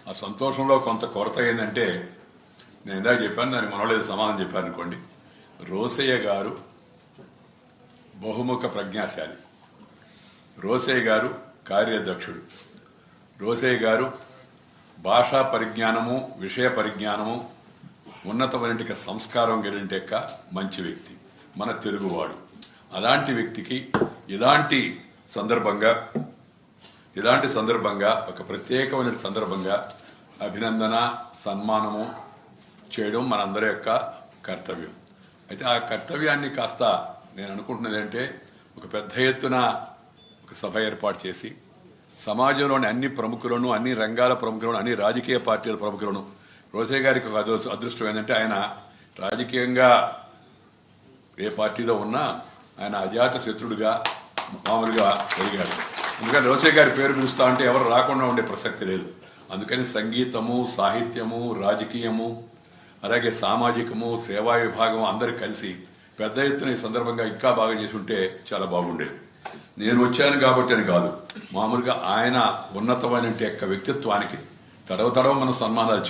ఆ సంతోషంలో కొంత కొరత ఏంటంటే నేను ఇందాక చెప్పాను, దానికి మనలేదు సమాధానం చెప్పాను అనుకోండి. రోసయ్య గారు బహుముఖ ప్రజ్ఞాశాలి, రోసయ్య గారు కార్యదక్షుడు, రోసయ్య గారు భాషా పరిజ్ఞానము, విషయ పరిజ్ఞానము, ఉన్నతమైన సంస్కారం కలిగిన మంచి వ్యక్తి, మన తెలుగువాడు. అలాంటి వ్యక్తికి ఇలాంటి సందర్భంగా ఒక ప్రత్యేకమైన సందర్భంగా అభినందన సన్మానము చేయడం మనందరి యొక్క కర్తవ్యం. అయితే ఆ కర్తవ్యాన్ని కాస్త నేను అనుకుంటున్నది అంటే ఒక పెద్ద ఎత్తున ఒక సభ ఏర్పాటు చేసి సమాజంలోని అన్ని ప్రముఖులను, అన్ని రంగాల ప్రముఖులను, అన్ని రాజకీయ పార్టీల ప్రముఖులను, రోసయ్య గారికి ఒక అదృష్టం ఏంటంటే ఆయన రాజకీయంగా ఏ పార్టీలో ఉన్నా ఆయన అజాత శత్రుడుగా మామూలుగా పెరిగాడు. అందుకని రోసయ్య గారి పేరు పిలుస్తా అంటే ఎవరు రాకుండా ఉండే ప్రసక్తి లేదు. అందుకని సంగీతము, సాహిత్యము, రాజకీయము, అలాగే సామాజికము, సేవా విభాగం అందరు కలిసి పెద్ద ఎత్తున ఈ సందర్భంగా ఇంకా బాగా చేసి ఉంటే చాలా బాగుండేది. నేను వచ్చాను కాబట్టి అని కాదు, మామూలుగా ఆయన ఉన్నతమైన యొక్క వ్యక్తిత్వానికి తడవ మనం సన్మానాలు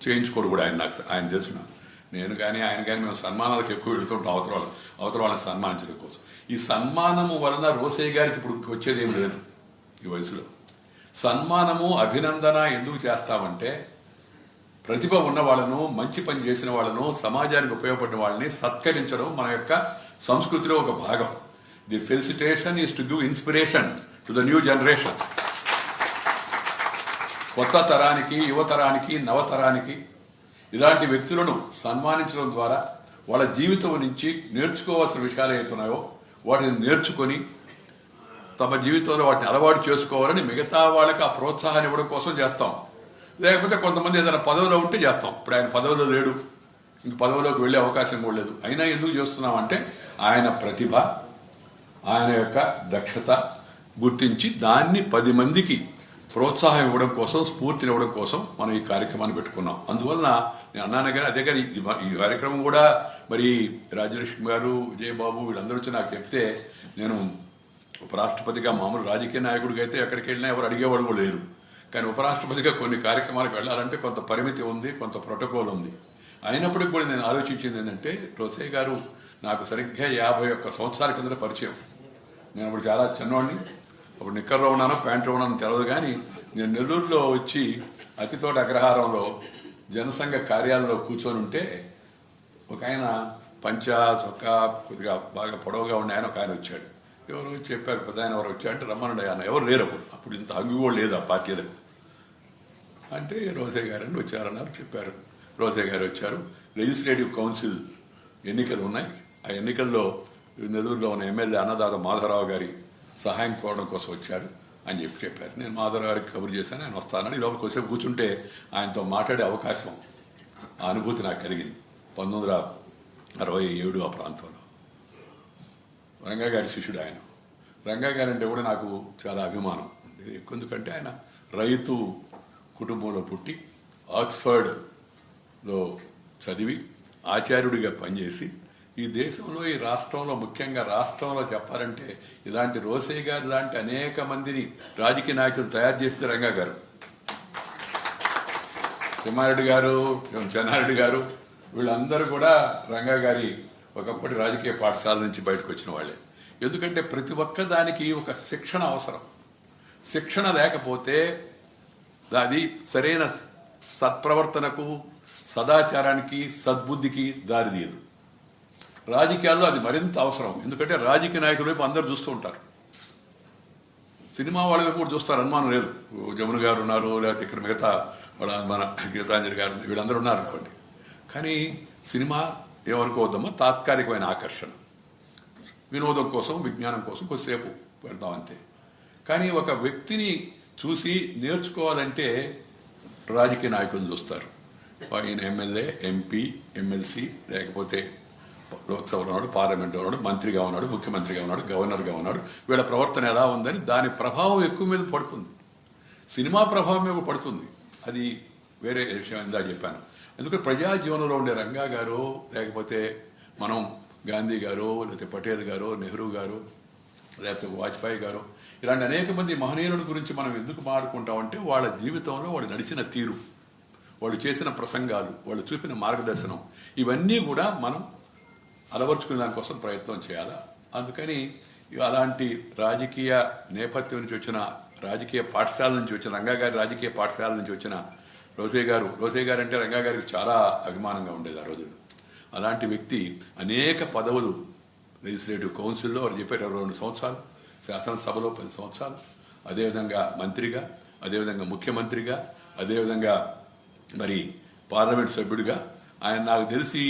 చేయించుకోడు కూడా ఆయన తెలిసిన. నేను కానీ ఆయన కానీ మేము సన్మానాలకు ఎక్కువ వెళుతుంటాం అవతల వాళ్ళని సన్మానించడం కోసం. ఈ సన్మానము వలన రోసయ్య గారికి ఇప్పుడు వచ్చేది ఏం లేదు. ఈ వయసులో సన్మానము, అభినందన ఎందుకు చేస్తామంటే ప్రతిభ ఉన్న వాళ్ళను, మంచి పని చేసిన వాళ్ళను, సమాజానికి ఉపయోగపడిన వాళ్ళని సత్కరించడం మన యొక్క సంస్కృతిలో ఒక భాగం. The felicitation is to give inspiration to the new generation. కొత్త తరానికి, యువతరానికి, నవతరానికి ఇలాంటి వ్యక్తులను సన్మానించడం ద్వారా వాళ్ళ జీవితం నుంచి నేర్చుకోవాల్సిన విషయాలు ఏతున్నాయో వాటిని నేర్చుకొని తమ జీవితంలో వాటిని అలవాటు చేసుకోవాలని మిగతా వాళ్ళకి ఆ ప్రోత్సాహాన్ని ఇవ్వడం కోసం చేస్తాం. లేకపోతే కొంతమంది ఏదైనా పదవిలో ఉంటే చేస్తాం. ఇప్పుడు ఆయన పదవిలో లేడు, ఇంక పదవిలోకి వెళ్లే అవకాశం కూడా లేదు. అయినా ఎందుకు చేస్తున్నామంటే ఆయన ప్రతిభ, ఆయన యొక్క దక్షత గుర్తించి దాన్ని 10 మందికి ప్రోత్సాహం ఇవ్వడం కోసం, స్ఫూర్తిని ఇవ్వడం కోసం మనం ఈ కార్యక్రమాన్ని పెట్టుకున్నాం. అందువలన నేను అన్నాను కానీ అదే కానీ ఈ కార్యక్రమం కూడా మరి రాజ్యలక్ష్మి గారు, విజయబాబు వీళ్ళందరూ వచ్చి నాకు చెప్తే నేను ఉపరాష్ట్రపతిగా మామూలు రాజకీయ నాయకుడికి అయితే ఎక్కడికి వెళ్ళినా ఎవరు అడిగేవాడు కూడా లేరు. కానీ ఉపరాష్ట్రపతిగా కొన్ని కార్యక్రమాలకు వెళ్ళాలంటే కొంత పరిమితి ఉంది, కొంత ప్రోటోకాల్ ఉంది. అయినప్పటికీ కూడా నేను ఆలోచించింది ఏంటంటే రోసయ్య గారు నాకు సరిగ్గా 51 సంవత్సరాల కింద పరిచయం. నేను అప్పుడు చాలా చిన్నవాడిని, అప్పుడు నిక్కర్లో ఉన్నాను, ప్యాంట్లో ఉన్నాను తెలియదు. కానీ నేను నెల్లూరులో వచ్చి అతితోట అగ్రహారంలో జనసంఘ కార్యాలయంలో కూర్చొని ఉంటే ఒక ఆయన పంచా చొక్కా కొద్దిగా బాగా పొడవుగా ఉండే ఆయన ఒక ఆయన వచ్చాడు. ఎవరు చెప్పారు, పెద్ద ఆయన ఎవరు వచ్చారంటే రమ్మనండి ఆయన. ఎవరు లేరు అప్పుడు ఇంత హంగు కూడా లేదు ఆ పార్టీలకు. అంటే రోసయ్య గారు అని వచ్చారన్నారు, చెప్పారు. రోసయ్య గారు వచ్చారు. లెజిస్లేటివ్ కౌన్సిల్ ఎన్నికలు ఉన్నాయి, ఆ ఎన్నికల్లో నెల్లూరులో ఉన్న ఎమ్మెల్యే అన్నదాత మాధవరావు గారి సహాయం కోరడం కోసం వచ్చారు అని చెప్పారు. నేను మాధవరావు గారికి కబురు చేశాను, ఆయన వస్తానని. ఈ లోపల కొద్దిసేపు కూర్చుంటే ఆయనతో మాట్లాడే అవకాశం, ఆ అనుభూతి నాకు కలిగింది. 1967 ఆ ప్రాంతంలో. రంగా గారి శిష్యుడు ఆయన. రంగా గారి అంటే కూడా నాకు చాలా అభిమానం. ఎందుకంటే ఆయన రైతు కుటుంబంలో పుట్టి ఆక్స్ఫర్డ్లో చదివి ఆచార్యుడిగా పనిచేసి ఈ దేశంలో, ఈ రాష్ట్రంలో, ముఖ్యంగా రాష్ట్రంలో చెప్పాలంటే ఇలాంటి రోసయ్య గారు లాంటి అనేక మందిని రాజకీయ నాయకులు తయారు చేసింది రంగా గారు. సింహారెడ్డి గారు, చెన్నారెడ్డి గారు వీళ్ళందరూ కూడా రంగా గారి ఒకప్పటి రాజకీయ పాఠశాల నుంచి బయటకు వచ్చిన వాళ్ళే. ఎందుకంటే ప్రతి ఒక్క దానికి ఒక శిక్షణ అవసరం. శిక్షణ లేకపోతే అది సరైన సత్ప్రవర్తనకు, సదాచారానికి, సద్బుద్ధికి దారితీయదు. రాజకీయాల్లో అది మరింత అవసరం. ఎందుకంటే రాజకీయ నాయకుల వైపు అందరూ చూస్తూ ఉంటారు, సినిమా వాళ్ళ వైపు కూడా చూస్తారు, అనుమానం లేదు. జమున గారు ఉన్నారు, లేకపోతే ఇక్కడ మిగతా మన గీతాంజలి గారు, వీళ్ళందరూ ఉన్నారు అనుకోండి. కానీ సినిమా ఏమనుకోవద్దమ్మా, తాత్కాలికమైన ఆకర్షణ, వినోదం కోసం, విజ్ఞానం కోసం కొద్దిసేపు పెడతాం అంతే. కానీ ఒక వ్యక్తిని చూసి నేర్చుకోవాలంటే రాజకీయ నాయకులు చూస్తారు. ఆయన ఎమ్మెల్యే, ఎంపీ, ఎమ్మెల్సీ, లేకపోతే లోక్సభలో ఉన్నాడు, పార్లమెంట్లో ఉన్నాడు, మంత్రిగా ఉన్నాడు, ముఖ్యమంత్రిగా ఉన్నాడు, గవర్నర్గా ఉన్నాడు, వీళ్ళ ప్రవర్తన ఎలా ఉందని దాని ప్రభావం ఎక్కువ మీద పడుతుంది. సినిమా ప్రభావం మీద పడుతుంది, అది వేరే విషయం. ఇందా చెప్పాను. ఎందుకంటే ప్రజా జీవనంలో ఉండే రంగా గారు, లేకపోతే మనం గాంధీ గారు, లేకపోతే పటేల్ గారు, నెహ్రూ గారు, లేకపోతే వాజ్పేయి గారు, ఇలాంటి అనేక మంది మహనీయుల గురించి మనం ఎందుకు మాట్లాడుకుంటామంటే వాళ్ళ జీవితంలో వాళ్ళు నడిచిన తీరు, వాళ్ళు చేసిన ప్రసంగాలు, వాళ్ళు చూపిన మార్గదర్శనం, ఇవన్నీ కూడా మనం అలవర్చుకునే దానికోసం ప్రయత్నం చేయాలా. అందుకని అలాంటి రాజకీయ నేపథ్యం నుంచి వచ్చిన, రాజకీయ పాఠశాల నుంచి వచ్చిన, రంగా గారి రాజకీయ పాఠశాల నుంచి వచ్చిన రోసయ్య గారు అంటే రంగా గారికి చాలా అభిమానంగా ఉండేది ఆ రోజుల్లో. అలాంటి వ్యక్తి అనేక పదవులు లెజిస్లేటివ్ కౌన్సిల్లో వారు చెప్పారు 22 సంవత్సరాలు, శాసనసభలో 10 సంవత్సరాలు, అదేవిధంగా మంత్రిగా, అదేవిధంగా ముఖ్యమంత్రిగా, అదేవిధంగా మరి పార్లమెంట్ సభ్యుడిగా. ఆయన నాకు తెలిసి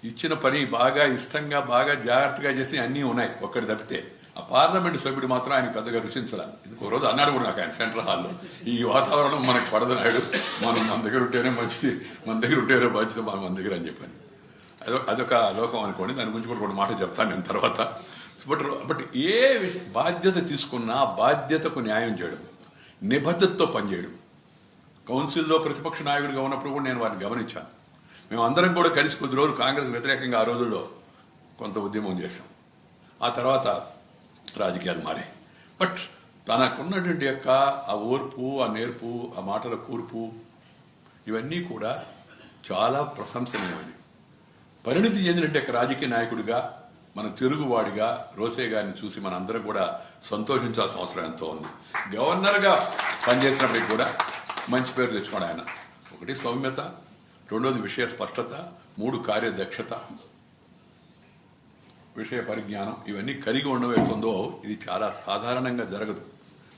ఇచ్చిన పని బాగా ఇష్టంగా బాగా జాగ్రత్తగా చేసి అన్నీ ఉన్నాయి, ఒక్కటి తప్పితే ఆ పార్లమెంట్ సభ్యుడు మాత్రం ఆయన పెద్దగా రుచించాలి. ఇంకో రోజు అన్నాడు కూడా నాకు ఆయన సెంట్రల్ హాల్లో, ఈ వాతావరణం మనకు పడదు నాయుడు, మన దగ్గర ఉంటేనే మంచిది, మన దగ్గర ఉంటేనే మంచిది మన దగ్గర అని చెప్పాను. అదొక లోకం అనుకోండి, దాని గురించి కూడా ఒక మాట చెప్తాను నేను తర్వాత. బట్ ఏ బాధ్యత తీసుకున్నా బాధ్యతకు న్యాయం చేయడం, నిబద్ధతతో పనిచేయడం. కౌన్సిల్లో ప్రతిపక్ష నాయకుడిగా ఉన్నప్పుడు కూడా నేను వారిని గమనించాను. మేము అందరం కూడా కలిసి కొద్ది రోజులు కాంగ్రెస్ వ్యతిరేకంగా ఆ రోజుల్లో కొంత ఉద్యమం చేశాం. ఆ తర్వాత రాజకీయాలు మారాయి. బట్ తనకున్నటువంటి యొక్క ఆ ఓర్పు, ఆ నేర్పు, ఆ మాటల కూర్పు, ఇవన్నీ కూడా చాలా ప్రశంసనీయమైనవి. పరిణితి చెందినట్టు రాజకీయ నాయకుడిగా, మన తెలుగువాడిగా రోసయ్య గారిని చూసి మనందరం కూడా సంతోషించాల్సిన అవసరం ఎంతో ఉంది. గవర్నర్గా పనిచేసినప్పటికి కూడా మంచి పేరు తెచ్చుకోండి ఆయన. ఒకటి సౌమ్యత, రెండోది విషయ స్పష్టత, 3 కార్యదక్షత, విషయ పరిజ్ఞానం, ఇవన్నీ కలిగి ఉండబోతుందో ఇది చాలా సాధారణంగా జరగదు.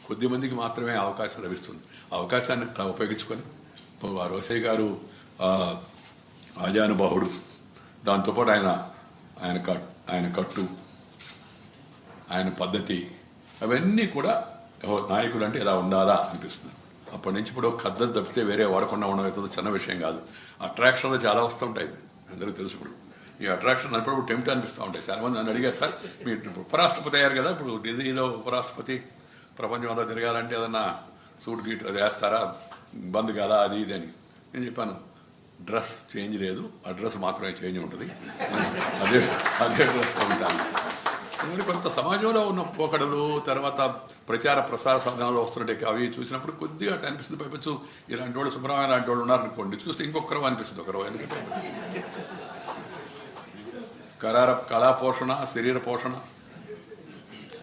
కొద్ది మందికి మాత్రమే అవకాశం లభిస్తుంది. ఆ అవకాశాన్ని ఉపయోగించుకొని రోసయ్య గారు ఆజానుబాహుడు, దాంతోపాటు ఆయన కట్టు, ఆయన పద్ధతి, అవన్నీ కూడా నాయకులు అంటే ఇలా ఉండాలా అనిపిస్తుంది. అప్పటి నుంచి ఇప్పుడు కద్దలు తప్పితే వేరే వాడకుండా ఉండవుతుందో చిన్న విషయం కాదు. అట్రాక్షన్లు చాలా వస్తుంటాయి, అందరికీ తెలుసు. ఇప్పుడు ఈ అట్రాక్షన్ అప్పుడు టెంప్ట్ అనిపిస్తూ ఉంటాయి. చాలా మంది నన్ను అడిగారు, సార్ మీరు ఉపరాష్ట్రపతి అయ్యారు కదా, ఇప్పుడు ఢిల్లీలో ఉపరాష్ట్రపతి ప్రపంచం అంతా తిరగాలంటే ఏదన్నా సూట్ గీట్ అది వేస్తారా, బంద్ కాదా, అది ఇది అని. నేను చెప్పాను, డ్రెస్ చేంజ్ లేదు, ఆ డ్రెస్ మాత్రమే చేంజ్ ఉంటుంది, అదే డ్రెస్ ఉంటాను. ఎందుకంటే కొంత సమాజంలో ఉన్న పోకడలు, తర్వాత ప్రచార ప్రసార సాధనాలు వస్తున్నట్టు అవి చూసినప్పుడు కొద్దిగా అటు అనిపిస్తుంది. పైపచ్చు ఇలాంటి వాళ్ళు, సుబ్రహ్మణ్యం లాంటి వాళ్ళు ఉన్నారనుకోండి, చూస్తే ఇంకొకరు అనిపిస్తుంది ఒకరు. ఎందుకంటే కళా పోషణ, శరీర పోషణ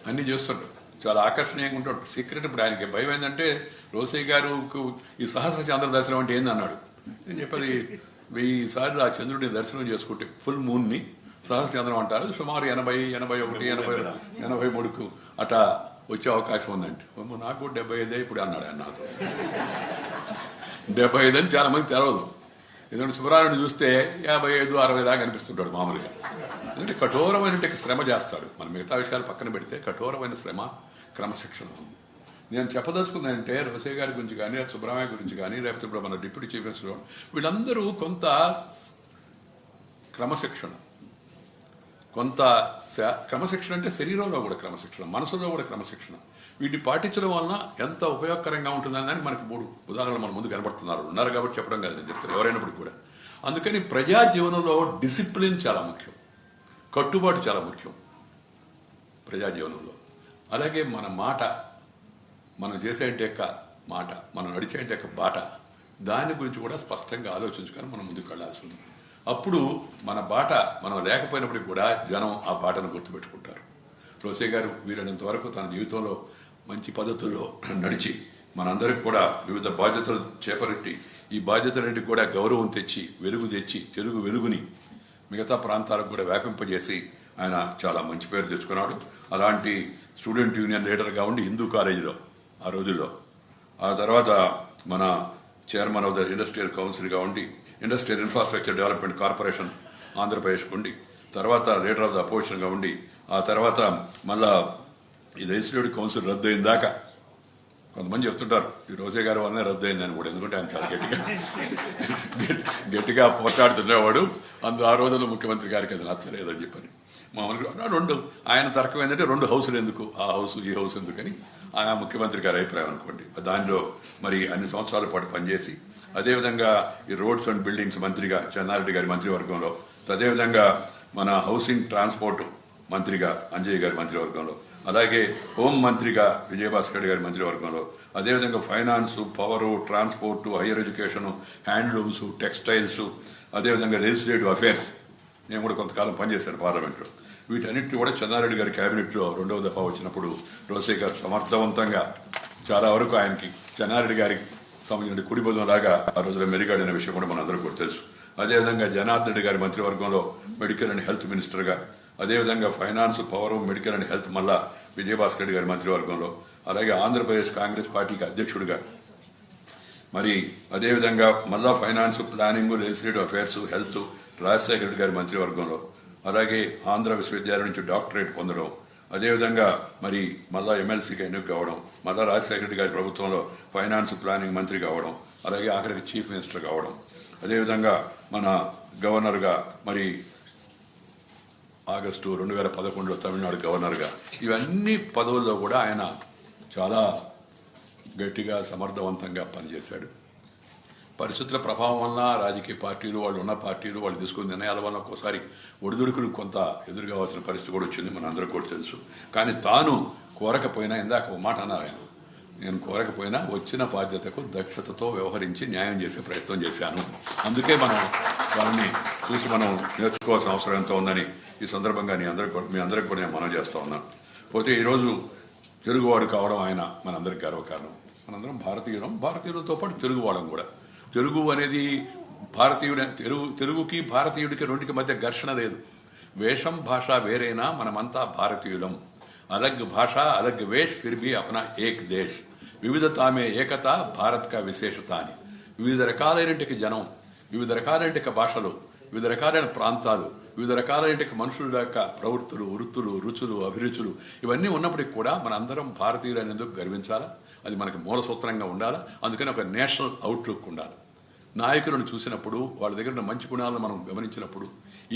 అన్నీ చేస్తుంటారు, చాలా ఆకర్షణీయంగా ఉంటాడు. సీక్రెట్ ఇప్పుడు ఆయనకి భయం ఏంటంటే, రోసయ్య గారు ఈ సహస్ర చంద్ర దర్శనం అంటే ఏందన్నాడు. నేను చెప్పేది 1000 సార్లు ఆ చంద్రుడిని దర్శనం చేసుకుంటే, ఫుల్ మూన్ని సహస్రచంద్రం అంటారు, సుమారు 80, 81, 83కు అట్లా వచ్చే అవకాశం ఉందంటే, నాకు 75 ఇప్పుడు అన్నాడు ఆయన నాతో. 75 అని చాలా మంది తెలవదు. ఎందుకంటే సుబ్రహ్మణ్యుడు చూస్తే 55, 60 దాకా అనిపిస్తుంటాడు మామూలుగా. ఎందుకంటే కఠోరమైన శ్రమ చేస్తాడు. మన మిగతా విషయాలు పక్కన పెడితే కఠోరమైన శ్రమ, క్రమశిక్షణ ఉంది. నేను చెప్పదలుచుకుందంటే రోసయ్య గారి గురించి కానీ, సుబ్రహ్మణ్య గురించి కానీ, లేకపోతే ఇప్పుడు మన డిప్యూటీ చీఫ్ మినిస్టర్, వీళ్ళందరూ కొంత క్రమశిక్షణ, క్రమశిక్షణ అంటే శరీరంలో కూడా క్రమశిక్షణ, మనసులో కూడా క్రమశిక్షణ, వీటిని పాటించడం వలన ఎంత ఉపయోగకరంగా ఉంటుందని దానికి మనకి 3 ఉదాహరణలు మన ముందు ఉన్నారు కాబట్టి చెప్పడం కాదు, నేను చెప్తాను ఎవరైనప్పుడు కూడా. అందుకని ప్రజా జీవనంలో డిసిప్లిన్ చాలా ముఖ్యం, కట్టుబాటు చాలా ముఖ్యం ప్రజా జీవనంలో. అలాగే మన మాట, మనం చేసేంటి యొక్క మాట, మనం నడిచేంటి యొక్క బాట, దాని గురించి కూడా స్పష్టంగా ఆలోచించుకొని మనం ముందుకు వెళ్లాల్సి ఉంది. అప్పుడు మన బాట మనం లేకపోయినప్పటికీ కూడా జనం ఆ బాటను గుర్తుపెట్టుకుంటారు. రోసయ్య గారు వీలైనంత వరకు తన జీవితంలో మంచి పద్ధతుల్లో నడిచి మనందరికి కూడా వివిధ బాధ్యతలు చేపట్టి, ఈ బాధ్యతలన్నింటికి కూడా గౌరవం తెచ్చి, వెలుగు తెచ్చి, తెలుగు వెలుగుని మిగతా ప్రాంతాలకు కూడా వ్యాపింపజేసి ఆయన చాలా మంచి పేరు తెచ్చుకున్నాడు. అలాంటి స్టూడెంట్ యూనియన్ లీడర్గా ఉండి హిందూ కాలేజీలో ఆ రోజుల్లో, ఆ తర్వాత మన చైర్మన్ ఆఫ్ ద ఇండస్ట్రియల్ కౌన్సిల్గా ఉండి ఇండస్ట్రియల్ ఇన్ఫ్రాస్ట్రక్చర్ డెవలప్మెంట్ కార్పొరేషన్ ఆంధ్రప్రదేశ్కి ఉండి, తర్వాత లీడర్ ఆఫ్ ద అపోజిషన్గా ఉండి, ఆ తర్వాత మళ్ళా ఈ లెజిస్లేటివ్ కౌన్సిల్ రద్దు అయిన దాకా కొంతమంది చెప్తుంటారు ఈ రోసయ్య గారి వల్లనే రద్దు అయిందని కూడా. ఎందుకంటే ఆయన చాలా గట్టిగా పోట్లాడుతుండేవాడు. ఆ రోజుల్లో ముఖ్యమంత్రి గారికి అది నచ్చలేదని చెప్పని మామూలుగా ఆయన తర్కం ఏంటంటే 2 హౌసులు ఎందుకు, ఆ హౌస్ ఈ హౌస్ ఎందుకని ఆయా ముఖ్యమంత్రి గారి అభిప్రాయం అనుకోండి. దానిలో మరి అన్ని సంవత్సరాల పాటు పనిచేసి, అదేవిధంగా ఈ రోడ్స్ అండ్ బిల్డింగ్స్ మంత్రిగా చెన్నారెడ్డి గారి మంత్రివర్గంలో, అదేవిధంగా మన హౌసింగ్ ట్రాన్స్పోర్ట్ మంత్రిగా అంజయ్య గారి మంత్రివర్గంలో, అలాగే హోం మంత్రిగా విజయభాస్కర్ రెడ్డి గారి మంత్రివర్గంలో, అదేవిధంగా finance, power, transport, hire education, handlooms, textiles, అదేవిధంగా లెజిస్లేటివ్ అఫేర్స్ నేను కూడా కొంతకాలం పనిచేశాను పార్లమెంట్లో. వీటన్నిటిని కూడా చెన్నారెడ్డి గారి క్యాబినెట్లో 2వ దఫా వచ్చినప్పుడు రోసే గారు సమర్థవంతంగా చాలా వరకు ఆయనకి చెన్నారెడ్డి గారికి సంబంధించిన కుడి భుజం లాగా ఆ రోజున మెరుగాడిన విషయం కూడా మనందరూ కూడా తెలుసు. అదేవిధంగా జనార్దన్ రెడ్డి గారి మంత్రివర్గంలో మెడికల్ అండ్ హెల్త్ మినిస్టర్గా, అదేవిధంగా finance, power, medical and health మళ్ళా విజయభాస్కర్ రెడ్డి గారి మంత్రివర్గంలో, అలాగే ఆంధ్రప్రదేశ్ కాంగ్రెస్ పార్టీకి అధ్యక్షుడిగా, మరి అదేవిధంగా మళ్ళా finance, planning, legislative affairs, health Rajasekhara Reddy గారి మంత్రివర్గంలో, అలాగే ఆంధ్ర విశ్వవిద్యాలయం నుంచి డాక్టరేట్ పొందడం, అదేవిధంగా మరి మళ్ళా ఎమ్మెల్సీగా ఎన్నిక కావడం, మళ్ళా రాజశేఖర రెడ్డి గారి ప్రభుత్వంలో ఫైనాన్స్, ప్లానింగ్ మంత్రి కావడం, అలాగే ఆఖరికి చీఫ్ మినిస్టర్ కావడం, అదేవిధంగా మన గవర్నర్గా మరి ఆగస్టు 2011లో తమిళనాడు గవర్నర్గా, ఇవన్నీ పదవుల్లో కూడా ఆయన చాలా గట్టిగా సమర్థవంతంగా పనిచేశాడు. పరిస్థితుల ప్రభావం వల్ల రాజకీయ పార్టీలు, వాళ్ళు ఉన్న పార్టీలు వాళ్ళు తీసుకున్న నిర్ణయాల వల్ల ఒక్కోసారి ఒడిదుడుకులు కొంత ఎదురు కావాల్సిన పరిస్థితి కూడా వచ్చింది, మన అందరూ కూడా తెలుసు. కానీ తాను కోరకపోయినా, ఇందాక ఒక మాట అన్నారు ఆయన, నేను కోరకపోయినా వచ్చిన బాధ్యతకు దక్షతతో వ్యవహరించి న్యాయం చేసే ప్రయత్నం చేశాను. అందుకే మనం వాళ్ళని చూసి మనం నేర్చుకోవాల్సిన అవసరం ఎంతో ఉందని ఈ సందర్భంగా మీ అందరికి కూడా నేను మనవి చేస్తా ఉన్నాను. పోతే ఈరోజు తెలుగువాడు కావడం ఆయన మనందరికి గర్వకారణం. మనందరం భారతీయులతో పాటు తెలుగువాళ్ళం కూడా. తెలుగు అనేది తెలుగుకి భారతీయుడికి రెండుకి మధ్య ఘర్షణ లేదు. వేషం, భాష వేరైనా మనమంతా భారతీయులం. అలగ్ భాష అలగ్ వేష్ ఫిర్ భీ అప్నా ఏక్ దేశ్, వివిధతామే ఏకత భారత్ కా విశేషత అని. వివిధ రకాలైనటికి జనం, వివిధ రకాలైనటికి భాషలు, వివిధ రకాలైన ప్రాంతాలు, వివిధ రకాలైనటికి మనుషుల యొక్క ప్రవృత్తులు, వృత్తులు, రుచులు, అభిరుచులు ఇవన్నీ ఉన్నప్పటికీ కూడా మన అందరం భారతీయులు అనేందుకు గర్వించాలా. అది మనకి మూల సూత్రంగా ఉండాలా. అందుకని ఒక నేషనల్ అవుట్లుక్ ఉండాలి. నాయకులను చూసినప్పుడు వాళ్ళ దగ్గర ఉన్న మంచి గుణాలను మనం గమనించినప్పుడు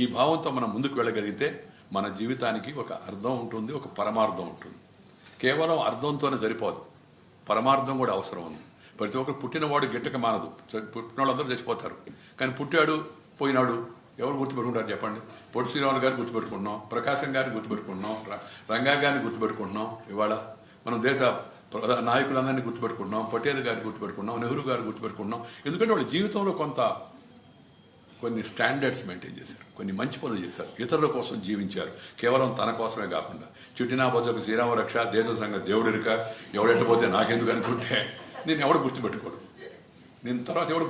ఈ భావంతో మనం ముందుకు వెళ్ళగలిగితే మన జీవితానికి ఒక అర్థం ఉంటుంది, ఒక పరమార్థం ఉంటుంది. కేవలం అర్థంతోనే సరిపోదు, పరమార్థం కూడా అవసరం ఉంది. ప్రతి ఒక్కరు పుట్టినవాడు గిట్టక మానదు. పుట్టిన వాళ్ళందరూ చచ్చిపోతారు. కానీ పుట్టాడు పోయినాడు ఎవరు గుర్తుపెట్టుకుంటారు చెప్పండి? పొట్టి శ్రీరాములు గారిని గుర్తుపెట్టుకుంటున్నాం, ప్రకాశం గారిని గుర్తుపెట్టుకుంటున్నాం, రంగా గారిని గుర్తుపెట్టుకుంటున్నాం. ఇవాళ మనం దేశ నాయకులందరినీ గుర్తుపెట్టుకుంటున్నాం, పటేల్ గారిని గుర్తుపెట్టుకున్నాం, నెహ్రూ గారిని గుర్తుపెట్టుకున్నాం. ఎందుకంటే వాళ్ళ జీవితంలో కొన్ని స్టాండర్డ్స్ మెయింటైన్ చేశారు, కొన్ని మంచి పనులు చేశారు, ఇతరుల కోసం జీవించారు, కేవలం తన కోసమే కాకుండా. చుట్టినా బొజ్జకు శ్రీరామ రక్ష, దేశ సంఘ దేవుడిరిక, ఎవడెట్టపోతే నాకెందుకు అనుకుంటే నేను ఎవడు గుర్తుపెట్టుకోడు, నేను తర్వాత ఎవడు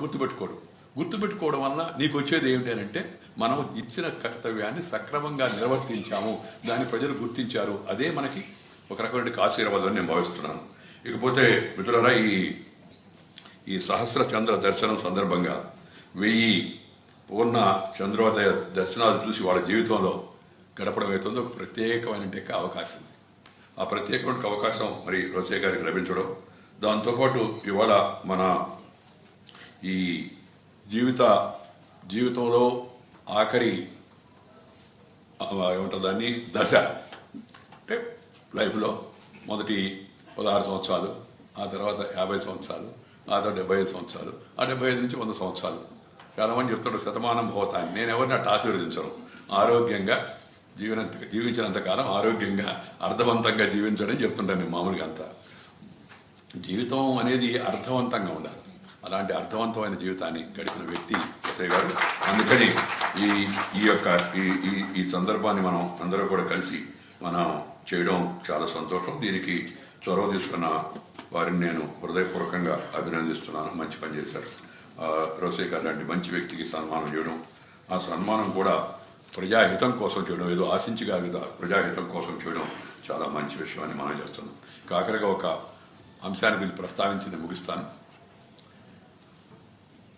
గుర్తుపెట్టుకోవడం వల్ల నీకు వచ్చేది ఏమిటి అంటే మనం ఇచ్చిన కర్తవ్యాన్ని సక్రమంగా నిర్వర్తించాము, దాన్ని ప్రజలు గుర్తించారు. అదే మనకి ఒక రకమైన ఆశీర్వాదం నేను భావిస్తున్నాను. ఇకపోతే మిత్రులారా, ఈ సహస్ర చంద్ర దర్శనం సందర్భంగా 1000 పూర్ణ చంద్రోదయ దర్శనాలు చూసి వాళ్ళ జీవితంలో గడపడం అవుతుందో ఒక ప్రత్యేకమైన అవకాశం. ఆ ప్రత్యేకమైన అవకాశం మరి రోసే గారికి లభించడం, దాంతోపాటు ఇవాళ మన ఈ జీవితంలో ఆఖరి ఏమంటారు దాన్ని దశ అంటే లైఫ్లో మొదటి 16 సంవత్సరాలు, ఆ తర్వాత 50 సంవత్సరాలు, ఆ తర్వాత 75 సంవత్సరాలు, ఆ 75 నుంచి 100 సంవత్సరాలు. చాలా మంది చెప్తాడు శతమానం భవతాన్ని. నేను ఎవరిని అట్లా ఆశీర్వదించను. ఆరోగ్యంగా జీవించినంత కాలం ఆరోగ్యంగా అర్థవంతంగా జీవించడం చెప్తుంటాను నేను మామూలుగా. అంతా జీవితం అనేది అర్థవంతంగా ఉండాలి. అలాంటి అర్థవంతమైన జీవితాన్ని గడిపిన వ్యక్తి రోసే గారు. అందుకని ఈ సందర్భాన్ని మనం అందరూ కూడా కలిసి మనం చేయడం చాలా సంతోషం. దీనికి చొరవ తీసుకున్న వారిని నేను హృదయపూర్వకంగా అభినందిస్తున్నాను. మంచి పని చేశారు. రోసే గారు లాంటి మంచి వ్యక్తికి సన్మానం చేయడం, ఆ సన్మానం కూడా ప్రజాహితం కోసం చేయడం, ఏదో ఆశించి కాదు, ప్రజాహితం కోసం చేయడం చాలా మంచి విషయం అని మనం చేస్తున్నాం. ఆఖరిగా ఒక అంశాన్ని గురించి ప్రస్తావించి నేను ముగిస్తాను.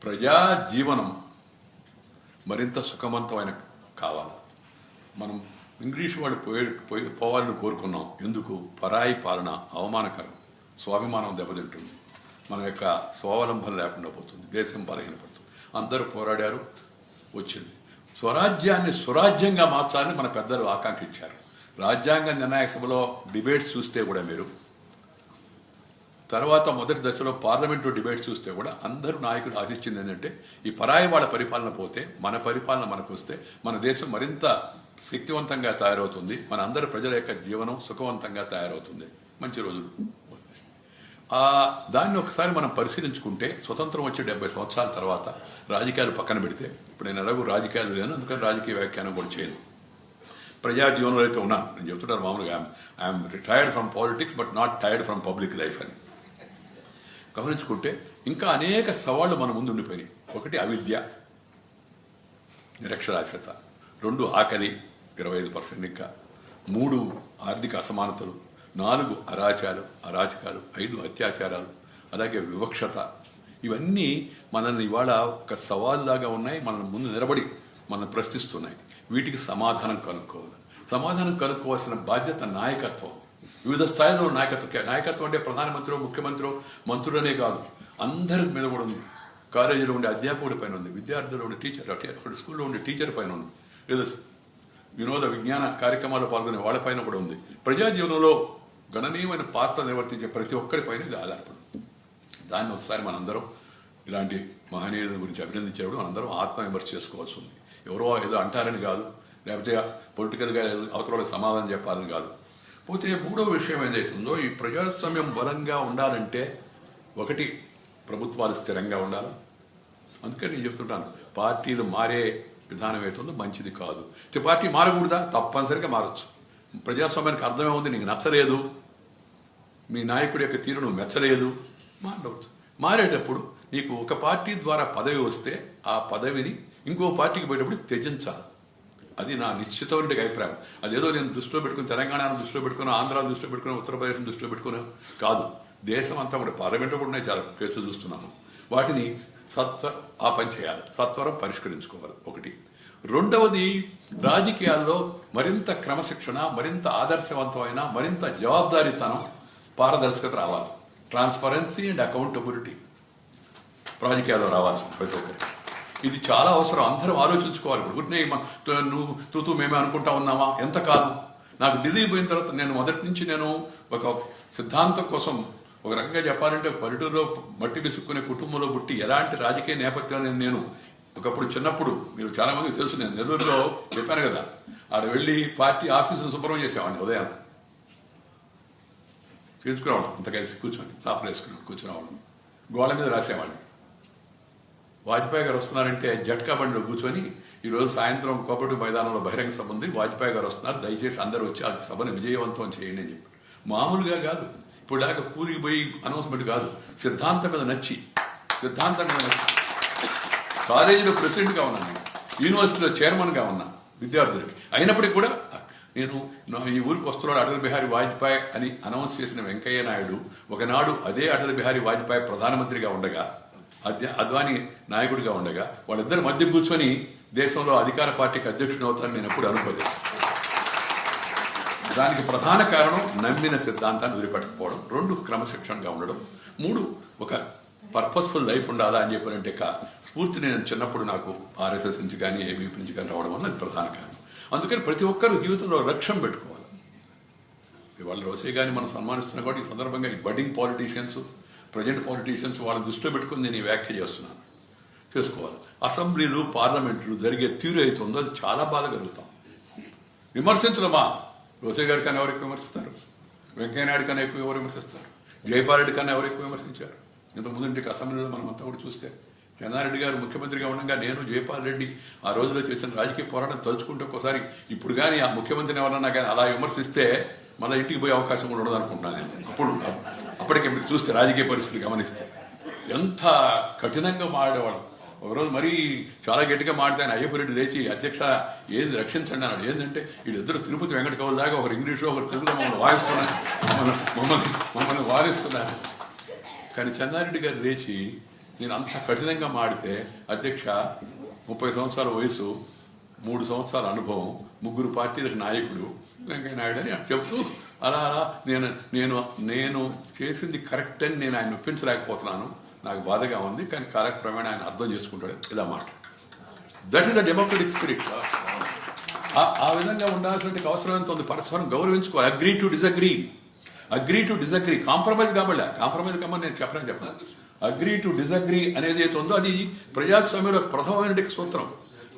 ప్రజా జీవనం మరింత సుఖవంతమైన కావాలి. మనం ఇంగ్లీష్ వాళ్ళు పోవాలని కోరుకున్నాం. ఎందుకు? పరాయి పాలన అవమానకరం, స్వాభిమానం దెబ్బతింటుంది, మన యొక్క స్వావలంబన లేకుండా పోతుంది, దేశం బలహీనపడుతుంది. అందరూ పోరాడారు, వచ్చింది. స్వరాజ్యాన్ని సురాజ్యంగా మార్చాలని మన పెద్దలు ఆకాంక్షించారు. రాజ్యాంగ నిర్ణాయక సభలో డిబేట్స్ చూస్తే కూడా మీరు, తర్వాత మొదటి దశలో పార్లమెంటు డిబేట్స్ చూస్తే కూడా అందరూ నాయకులు ఆశించింది ఏంటంటే ఈ పరాయి వాళ్ళ పరిపాలన పోతే మన పరిపాలన మనకు వస్తే మన దేశం మరింత శక్తివంతంగా తయారవుతుంది, మన అందరి ప్రజల యొక్క జీవనం సుఖవంతంగా తయారవుతుంది, మంచి రోజులు వస్తాయి. దాన్ని ఒకసారి మనం పరిశీలించుకుంటే స్వతంత్రం వచ్చి 70 సంవత్సరాల తర్వాత రాజకీయాలు పక్కన పెడితే, ఇప్పుడు నేను ఎలాగో రాజకీయాలు లేను, అందుకని రాజకీయ వ్యాఖ్యానం కూడా చేయను. ప్రజా జీవనంలో అయితే ఉన్నాను. నేను చెప్తున్నాను మామూలుగా I'm retired from politics but not tired from public life అని. గమనించుకుంటే ఇంకా అనేక సవాళ్లు మన ముందు ఉండిపోయినాయి. ఒకటి అవిద్య, నిరక్షరాస్యత, 2 ఆకలి 25%, ఇంకా 3 ఆర్థిక అసమానతలు, 4 అరాచకాలు, 5 అత్యాచారాలు, అలాగే వివక్షత. ఇవన్నీ మనల్ని ఇవాళ ఒక సవాల్లాగా ఉన్నాయి, మన ముందు నిలబడి మనం ప్రశ్నిస్తున్నాయి. వీటికి సమాధానం కనుక్కోవాల్సిన బాధ్యత నాయకత్వం, వివిధ స్థాయిలో నాయకత్వం అంటే ప్రధానమంత్రి, ముఖ్యమంత్రి, మంత్రులనే కాదు, అందరి మీద కూడా ఉంది. కాలేజీలో ఉండే అధ్యాపకుడి పైన ఉంది, విద్యార్థులు ఉండే టీచర్, అక్కడ స్కూల్లో ఉండే టీచర్ పైన ఉంది, లేదా వినోద విజ్ఞాన కార్యక్రమాల్లో పాల్గొనే వాళ్ళపైన కూడా ఉంది. ప్రజా జీవనంలో గణనీయమైన పాత్ర నిర్వర్తించే ప్రతి ఒక్కరి పైన ఇది ఆధారపడి, దాన్ని ఒకసారి మనందరం ఇలాంటి మహనీయుల గురించి అభినందించేప్పుడు మనందరం ఆత్మవిమర్శ చేసుకోవాల్సి ఉంది. ఎవరో ఏదో అంటారని కాదు, లేకపోతే పొలిటికల్గా అవతల సమాధానం చెప్పాలని కాదు. పోతే 3వ విషయం ఏదైతుందో, ఈ ప్రజాస్వామ్యం బలంగా ఉండాలంటే ఒకటి ప్రభుత్వాలు స్థిరంగా ఉండాలి. అందుకని నేను చెప్తుంటాను, పార్టీలు మారే విధానం ఏతుందో మంచిది కాదు. పార్టీ మారకూడదా? తప్పనిసరిగా మారచ్చు. ప్రజాస్వామ్యానికి అర్థమే ఉంది, నీకు నచ్చలేదు, మీ నాయకుడి యొక్క తీరు నువ్వు మెచ్చలేదు, మారవచ్చు. మారేటప్పుడు నీకు ఒక పార్టీ ద్వారా పదవి వస్తే ఆ పదవిని ఇంకో పార్టీకి పోయేటప్పుడు త్యజించాలి. అది నా నిశ్చితమైన అభిప్రాయం. అదేదో నేను దృష్టిలో పెట్టుకుని, తెలంగాణను దృష్టిలో పెట్టుకుని, ఆంధ్రాను దృష్టిలో పెట్టుకుని, ఉత్తరప్రదేశ్ను దృష్టిలో పెట్టుకుని కాదు. దేశం అంతా కూడా పార్లమెంట్లో కూడా ఉన్నాయి, చాలా కేసులు చూస్తున్నాము. వాటిని ఆ పని చేయాలి, సత్వరం పరిష్కరించుకోవాలి. ఒకటి. 2వది, రాజకీయాల్లో మరింత క్రమశిక్షణ, మరింత ఆదర్శవంతమైన, మరింత జవాబుదారీతనం, పారదర్శకత రావాలి. ట్రాన్స్పరెన్సీ అండ్ అకౌంటబిలిటీ రాజకీయాల్లో రావాలి ప్రతి ఒక్కరికి. ఇది చాలా అవసరం, అందరం ఆలోచించుకోవాలి. ఇప్పుడు నువ్వు తూతూ మేమే అనుకుంటా ఉన్నామా? ఎంతకాలం? నాకు ఢిల్లీ పోయిన తర్వాత నేను మొదటి నుంచి ఒక సిద్ధాంతం కోసం, ఒక రకంగా చెప్పాలంటే పల్లెటూరులో మట్టి విసుక్కునే కుటుంబంలో పుట్టి ఎలాంటి రాజకీయ నేపథ్యాన్ని నేను ఒకప్పుడు చిన్నప్పుడు, మీరు చాలా మందికి తెలుసు, నేను నెల్లూరులో చెప్పాను కదా, ఆడ వెళ్ళి పార్టీ ఆఫీసును శుభ్రం చేసేవాడిని. ఉదయం చేసుకునేవాళ్ళం, అంత కలిసి కూర్చొని చాపలు వేసుకుని కూర్చునేవాళ్ళం, గోడ మీద రాసేవాడిని. వాజ్పేయి గారు వస్తున్నారంటే జట్కా బండిలో కూర్చొని, ఈరోజు సాయంత్రం కోపటి మైదానంలో బహిరంగ సభ ఉంది, వాజ్పేయి గారు వస్తున్నారు, దయచేసి అందరూ వచ్చి ఆ సభను విజయవంతం చేయండి అని చెప్పి. మామూలుగా కాదు, ఇప్పుడు దాకా కూలికి పోయి అనౌన్స్మెంట్ కాదు, సిద్ధాంతం మీద నచ్చి కాలేజీలో ప్రెసిడెంట్గా ఉన్నాను, యూనివర్సిటీలో చైర్మన్గా ఉన్నా విద్యార్థులకి. అయినప్పటికీ కూడా నేను ఈ ఊరికి వస్తున్నాడు అటల్ బిహారీ వాజ్పేయి అని అనౌన్స్ చేసిన వెంకయ్య నాయుడు ఒకనాడు అదే అటల్ బిహారీ వాజ్పేయి ప్రధానమంత్రిగా ఉండగా, అద్వానీ నాయకుడిగా ఉండగా, వాళ్ళిద్దరి మధ్య కూర్చొని దేశంలో అధికార పార్టీకి అధ్యక్షుడు అవుతారని నేను ఎప్పుడు అనుకోలేదు. దానికి ప్రధాన కారణం నమ్మిన సిద్ధాంతాన్ని వదిలిపెట్టకపోవడం, 2 క్రమశిక్షణగా ఉండడం, 3 ఒక పర్పస్ఫుల్ లైఫ్ ఉండాలా అని చెప్పారంటే స్ఫూర్తి నేను చిన్నప్పుడు నాకు RSS నుంచి కానీ ABP నుంచి కానీ రావడం వల్ల అది ప్రధాన కారణం. అందుకని ప్రతి ఒక్కరు జీవితంలో లక్ష్యం పెట్టుకోవాలి. ఇవాళ రోసే గారిని మనం సన్మానిస్తున్నాం కాబట్టి ఈ సందర్భంగా ఈ బడ్డింగ్ పాలిటీషియన్స్, ప్రజెంట్ పాలిటీషియన్స్ వాళ్ళని దృష్టిలో పెట్టుకుని నేను ఈ వ్యాఖ్య చేస్తున్నాను. చేసుకోవాలి. అసెంబ్లీలు, పార్లమెంట్లు జరిగే తీరు అయితే ఉందో అది చాలా బాధ కలుగుతాం. విమర్శించడమా? రోసే గారి కన్నా ఎవరు ఎక్కువ విమర్శిస్తారు? వెంకయ్యనాయుడు కన్నా ఎక్కువ ఎవరు విమర్శిస్తారు? జయపాల్ రెడ్డి కన్నా ఎవరు ఎక్కువ విమర్శించారు? ఇంతకుముందు ఇంటికి అసెంబ్లీలో మనం అంతా కూడా చూస్తే చెన్నారెడ్డి గారు ముఖ్యమంత్రిగా ఉండగా నేను జయపాల్ రెడ్డి ఆ రోజులో చేసిన రాజకీయ పోరాటం తలుచుకుంటే ఒకసారి ఇప్పుడు కానీ ఆ ముఖ్యమంత్రిని ఎవరన్నా కానీ అలా విమర్శిస్తే మళ్ళీ ఇంటికి పోయే అవకాశం కూడా ఉండదు అనుకుంటున్నాను నేను. అప్పటికి చూస్తే రాజకీయ పరిస్థితి గమనిస్తే ఎంత కఠినంగా మాడేవాళ్ళు. ఒకరోజు మరీ చాలా గట్టిగా మాడితే ఆయన అయ్యప్పరెడ్డి లేచి, అధ్యక్ష ఏది రక్షించండి అన్నాడు. ఏంటంటే వీళ్ళిద్దరు తిరుపతి వెంకట కవుల దాకా ఒకరు ఇంగ్లీష్లో ఒకరు తెలుగులో మమ్మల్ని వారిస్తున్నారు. కానీ చెన్నారెడ్డి గారు లేచి నేను అంత కఠినంగా మాడితే, అధ్యక్ష 30 సంవత్సరాల వయసు, 3 సంవత్సరాల అనుభవం, 3 పార్టీలకు నాయకుడు వెంకయ్య నాయుడు అని చెప్తూ అలా నేను చేసింది కరెక్ట్ అని నేను ఆయన ఒప్పించలేకపోతున్నాను, నాకు బాధగా ఉంది, కానీ కాలక్రమేణ ఆయన అర్థం చేసుకుంటాడు ఇలా మాట. That is the democratic spirit. ఆ విధంగా ఉండాల్సిన అవసరం ఎంత ఉంది. పరస్పరం గౌరవించుకోవాలి. అగ్రీ టు డిజగ్రీ, కాంప్రమైజ్ కమ్మని నేను చెప్పను. అగ్రీ టు డిజగ్రీ అనేది అయితే ఉందో అది ప్రజాస్వామ్యంలో ప్రథమమైన సూత్రం.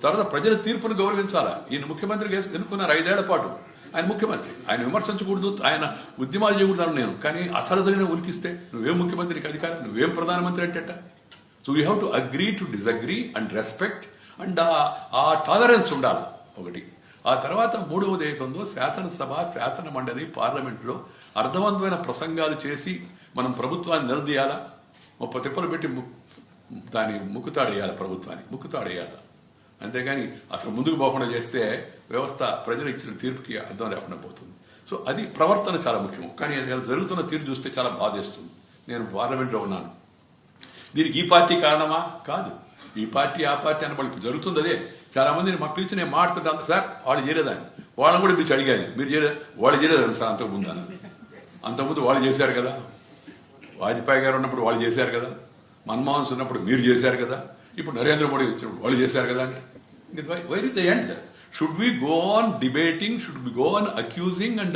తర్వాత ప్రజల తీర్పును గౌరవించాలా. ఈయన ముఖ్యమంత్రిగా ఎన్నుకున్నారు 5 ఏళ్ల పాటు. ఆయన ముఖ్యమంత్రి, ఆయన విమర్శించకూడదు, ఆయన ఉద్యమాలు చేయకూడదు నేను. కానీ అసలుదగిన ఉలికిస్తే నువ్వేం ముఖ్యమంత్రికి అధికారం, నువ్వేం ప్రధానమంత్రి అంటే. So you have to agree to disagree and respect and ఆ టాలరెన్స్ ఉండాలి ఒకటి. ఆ తర్వాత మూడవది ఏతుందో శాసనసభ, శాసన మండలి, పార్లమెంట్లో అర్థవంతమైన ప్రసంగాలు చేసి మనం ప్రభుత్వాన్ని నిలదీయాలా. 30 తిప్పలు పెట్టి దాన్ని ముక్కుతాడేయాలి, ప్రభుత్వాన్ని ముక్కుతాడేయాలి. అంతేగాని అసలు ముందుకు పోకుండా చేస్తే వ్యవస్థ ప్రజలు ఇచ్చిన తీర్పుకి అర్థం లేకుండా పోతుంది. సో అది ప్రవర్తన చాలా ముఖ్యం. కానీ జరుగుతున్న తీరు చూస్తే చాలా బాధేస్తుంది. నేను పార్లమెంట్లో ఉన్నాను. దీనికి ఈ పార్టీ కారణమా? కాదు. ఈ పార్టీ ఆ పార్టీ అని వాళ్ళకి జరుగుతుంది అదే. చాలా మందిని మా పిలిచి నేను మాట్లాడుతుంటే సార్ వాళ్ళు చేయలేదని, వాళ్ళని కూడా పిలిచి అడిగాను, మీరు చేయలేదు, వాళ్ళు చేయలేదు సార్ అంతకుముందు అని. అంతకుముందు వాళ్ళు చేశారు కదా, వాజ్పేయి గారు ఉన్నప్పుడు వాళ్ళు చేశారు కదా, మన్మోహన్ సింగ్ ఉన్నప్పుడు మీరు చేశారు కదా, ఇప్పుడు నరేంద్ర మోడీ వచ్చినప్పుడు వాళ్ళు చేశారు కదా అంటే where is the end? Should we go on debating? Should we go on accusing and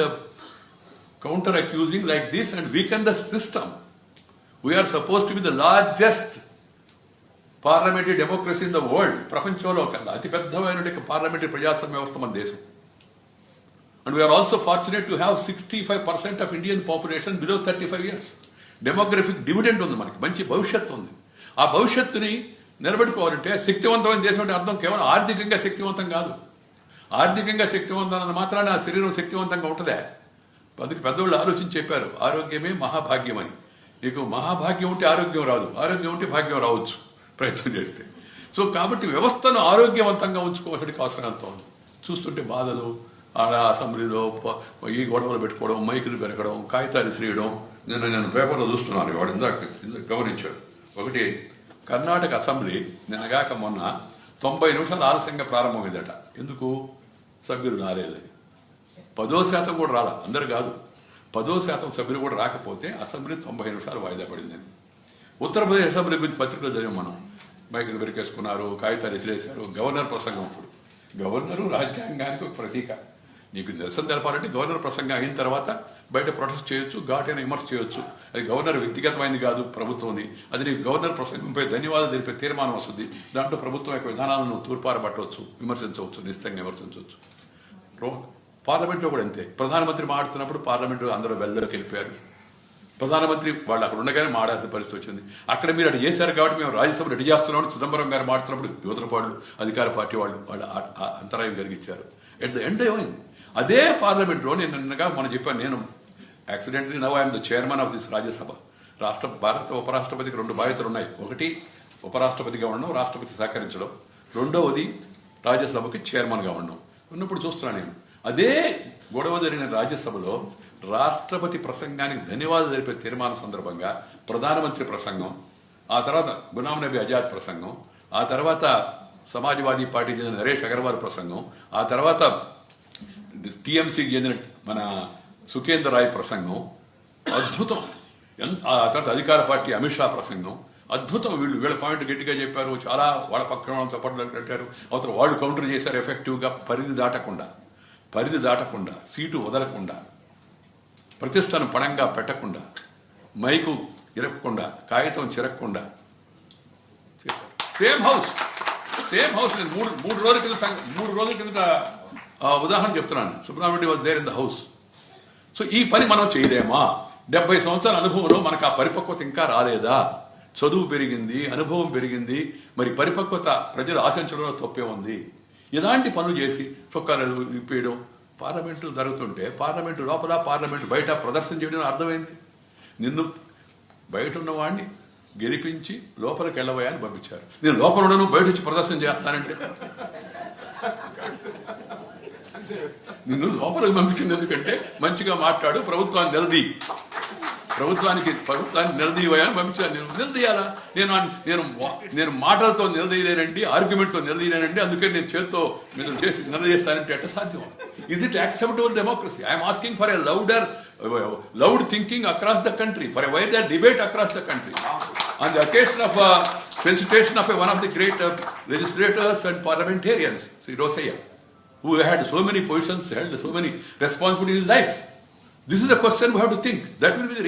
counter accusing like this and weaken the system? We are supposed to be the largest parliamentary democracy in the world. ప్రపంచంలో కన్నా అతి పెద్దమైన parliamentary ప్రజాస్వామ్య వ్యవస్థ మన దేశం. And we are also fortunate to have 65% of Indian population below 35 years. Demographic dividend ఉంది, మనకి మంచి భవిష్యత్తు ఉంది. ఆ భవిష్యత్తుని నిలబెట్టుకోవాలంటే శక్తివంతమైన దేశం అంటే అర్థం కేవలం ఆర్థికంగా శక్తివంతం కాదు. ఆర్థికంగా శక్తివంతం అన్న మాత్రాన ఆ శరీరం శక్తివంతంగా ఉంటుందే. అందుకు పెద్దవాళ్ళు ఆలోచించి చెప్పారు, ఆరోగ్యమే మహాభాగ్యం అని. నీకు మహాభాగ్యం ఉంటే ఆరోగ్యం రాదు, ఆరోగ్యం ఉంటే భాగ్యం రావచ్చు ప్రయత్నం చేస్తే. సో కాబట్టి వ్యవస్థను ఆరోగ్యవంతంగా ఉంచుకోవాల్సిన అవసరం ఎంతో ఉంది. చూస్తుంటే బాధలు, ఆడ అసెంబ్లీలో ఈ గొడవలు పెట్టుకోవడం, మైకులు పెరగడం, కాగితాలు శ్రీయడం. నేను పేపర్లో చూస్తున్నాను, వాడు ఇందాక గమనించాడు. ఒకటి, కర్ణాటక అసెంబ్లీ నిన్నగాక మొన్న 90 నిమిషాలు ఆలస్యంగా ప్రారంభమైందట. ఎందుకు? సభ్యులు రాలేదని. 10% కూడా రాలా, అందరు కాదు, 10% సభ్యులు కూడా రాకపోతే అసెంబ్లీ 90 నిమిషాలు వాయిదా పడిందని. ఉత్తరప్రదేశ్ అసెంబ్లీ గురించి పత్రికలో చదివాం మనం. మైకులు పెరికేసుకున్నారు, కాగితాలు ఇసిరేశారు. గవర్నర్ ప్రసంగం. ఇప్పుడు గవర్నరు రాజ్యాంగానికి ఒక ప్రతీక. నీకు నిరసన తెలపాలంటే గవర్నర్ ప్రసంగం అయిన తర్వాత బయట ప్రొటెస్ట్ చేయొచ్చు, ఘాటైన విమర్శ చేయొచ్చు. అది గవర్నర్ వ్యక్తిగతమైంది కాదు, ప్రభుత్వంది. అది నీకు గవర్నర్ ప్రసంగంపై ధన్యవాదాలు తెలిపే తీర్మానం వస్తుంది. దాంట్లో ప్రభుత్వం యొక్క విధానాలను తూర్పారబట్టవచ్చు, విమర్శించవచ్చు, నిశ్చితంగా విమర్శించవచ్చు. పార్లమెంట్లో కూడా అంతే. ప్రధానమంత్రి మాట్లాడుతున్నప్పుడు పార్లమెంటు అందరూ వెళ్ళలోకి వెళ్ళిపోయారు. ప్రధానమంత్రి వాళ్ళు అక్కడ ఉండగానే మాడాల్సిన పరిస్థితి వచ్చింది. అక్కడ మీరు అటు చేశారు కాబట్టి మేము రాజ్యసభ రెడీ చేస్తున్నాం. చిదంబరం గారు మాట్లాడుతున్నప్పుడు యువతల వాళ్ళు, అధికార పార్టీ వాళ్ళు అంతరాయం కలిగించారు. ఎట్ ద ఎండ్ ఏమైంది? అదే పార్లమెంట్లో నేను నిన్నగా మనం చెప్పాను, నేను accidentally now I'm the chairman of this Rajya Sabha. భారత ఉపరాష్ట్రపతికి 2 బాధ్యతలు ఉన్నాయి. ఒకటి ఉపరాష్ట్రపతిగా ఉండడం, రాష్ట్రపతి సహకరించడం. రెండవది రాజ్యసభకి చైర్మన్గా ఉండడం. ఉన్నప్పుడు చూస్తున్నాను నేను అదే గొడవ జరిగిన రాజ్యసభలో రాష్ట్రపతి ప్రసంగానికి ధన్యవాదాలు తెలిపే తీర్మానం సందర్భంగా ప్రధానమంత్రి ప్రసంగం, ఆ తర్వాత గులాం నబీ ఆజాద్ ప్రసంగం, ఆ తర్వాత సమాజ్వాదీ పార్టీకి చెందిన నరేష్ అగర్వాల్ ప్రసంగం, ఆ తర్వాత టీఎంసీకి చెందిన మన సుఖేందర్ రాయ్ ప్రసంగం అద్భుతం. ఆ తర్వాత అధికార పార్టీ అమిత్ షా ప్రసంగం అద్భుతం. వీళ్ళ పాయింట్ గట్టిగా చెప్పారు, చాలా వాళ్ళ పక్కన సపోర్ట్లు కట్టారు. అవతల వాళ్ళు కౌంటర్ చేశారు ఎఫెక్టివ్గా. పరిధి దాటకుండా, సీటు వదలకుండా, ప్రతిష్టను పణంగా పెట్టకుండా, మైకు ఇరగకుండా, కాగితం చిరగకుండా. సేమ్ హౌస్ నేను మూడు రోజుల కిందట ఉదాహరణ చెప్తున్నాను. Subrahmanyam was there in the house. So ఈ పని మనం చేయలేమా? 70 సంవత్సరాల అనుభవంలో మనకు ఆ పరిపక్వత ఇంకా రాలేదా? చదువు పెరిగింది, అనుభవం పెరిగింది, మరి పరిపక్వత ప్రజలు ఆశించడంలో తప్పే ఉంది. ఇలాంటి పనులు చేసి చొక్కాలు విప్పేయడం, పార్లమెంటు జరుగుతుంటే పార్లమెంటు లోపల, పార్లమెంటు బయట ప్రదర్శన చేయడం అర్థమైంది. నిన్ను బయట ఉన్నవాడిని గెలిపించి లోపలికి వెళ్ళబోయాని పంపించారు. నేను లోపల ఉండను, బయట వచ్చి ప్రదర్శన చేస్తానంటే నిన్ను లోపలికి పంపించింది ఎందుకంటే మంచిగా మాట్లాడు, ప్రభుత్వాన్ని నిలదీయని పంపించాను. నేను నిలదీయాలా? నేను మాటలతో నిలదీయలేనండి, ఆర్గ్యుమెంట్తో నిలదీయలేనండి, అందుకని నేను చేతితో మీద చేసి నిలదీస్తానంటే ఎట్ట సాధ్యం? Is it acceptable democracy? I am asking for a loud thinking across the country, for a wider debate across the country. On the occasion of felicitation of one of the great legislators and parliamentarians, Sri Rosaiya, who had so many positions, held so many responsibilities in his life. This is the question we have to think. That will be the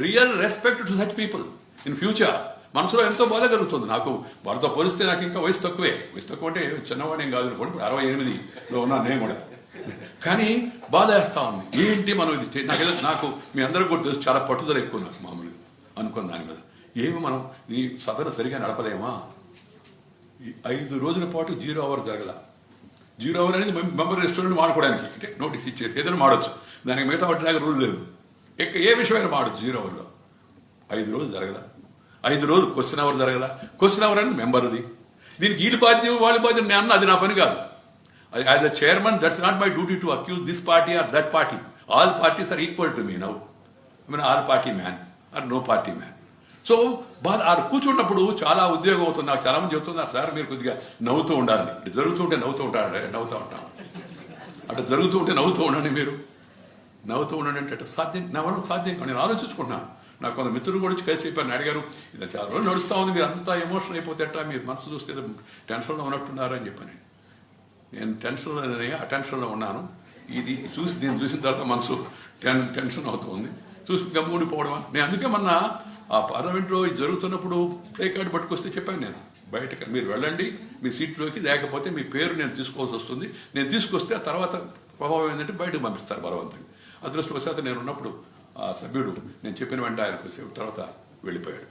real respect to such people in future. మనసులో ఎంతో బాధ కలుగుతుంది నాకు. వాళ్ళతో పోలిస్తే నాకు ఇంకా వయసు తక్కువే. వయసు తక్కువ అంటే చిన్నవాడు ఏం కాదు అనుకోండి, ఇప్పుడు 68లో ఉన్నాను నేను కూడా. కానీ బాధ వేస్తా ఉంది, ఏంటి మనం ఇది నాకు మీ అందరికీ కూడా తెలుసు, చాలా పట్టుదల ఎక్కువ నాకు మామూలుగా అనుకున్న దాని మీద. ఏమి మనం ఈ సభను సరిగా నడపలేమా? 5 రోజుల పాటు 0 అవర్ జరగల. 0 అవర్ అనేది మెంబర్ రెస్టారెంట్ వాడుకోవడానికి, అంటే నోటీస్ ఇచ్చేసి ఏదైనా మాడొచ్చు, దానికి మిగతా వాటిలాగా రూల్ లేదు. ఏ విషయమైనా మాడొచ్చు 0 అవర్లో. 5 రోజులు జరగల. 5 రోజులు క్వశ్చన్ అవర్ జరగల. క్వశ్చన్ అవర్ అని మెంబర్ది. దీనికి వీళ్ళు బాధ్యం వాళ్ళ బాధ్యం నేను అన్న, అది నా పని కాదు. As a chairman, that's not my duty to accuse this party or that party. All parties are equal to me now. I mean all party man are no party man. So బాధ ఆడు కూర్చున్నప్పుడు చాలా ఉద్యోగం అవుతుంది. నాకు చాలా మంది చెప్తున్నారు, సార్ మీరు కొద్దిగా నవ్వుతూ ఉండాలని. అంటే జరుగుతుంటే నవ్వుతూ ఉంటాను, నవ్వుతూ ఉంటాను. అట్లా జరుగుతూ ఉంటే నవ్వుతూ ఉండండి, మీరు నవ్వుతూ ఉండండి అంటే సాధ్యం, నవ్వడం సాధ్యం కాదు. నేను ఆలోచించుకుంటున్నాను. నాకు కొంత మిత్రులు కూడా కలిసి చెప్పాను, అడిగారు, ఇది చాలా రోజులు నడుస్తూ ఉంది, మీరు అంతా ఎమోషన్ అయిపోతే ఎట్లా, మీరు మనసు చూస్తే టెన్షన్లో ఉన్నట్టున్నారు అని చెప్పాను. నేను టెన్షన్లోనే అటెన్షన్లో ఉన్నాను. ఇది చూసి నేను చూసిన తర్వాత మనసు టెన్షన్ అవుతుంది, చూసి గమ్ముడిపోవడం. నేను అందుకే మొన్న ఆ పార్లమెంట్లో ఇది జరుగుతున్నప్పుడు ప్లే కార్డు పట్టుకొస్తే చెప్పాను, నేను బయటకు మీరు వెళ్ళండి మీ సీట్లోకి, లేకపోతే మీ పేరు నేను తీసుకోవాల్సి వస్తుంది. నేను తీసుకొస్తే ఆ తర్వాత ప్రభావం ఏంటంటే బయటకు పంపిస్తారు బలవంతంగా. అదృష్టవశాత్తు నేను ఉన్నప్పుడు ఆ సభ్యుడు నేను చెప్పిన వెంట ఆయనకు సేపు తర్వాత వెళ్ళిపోయాడు.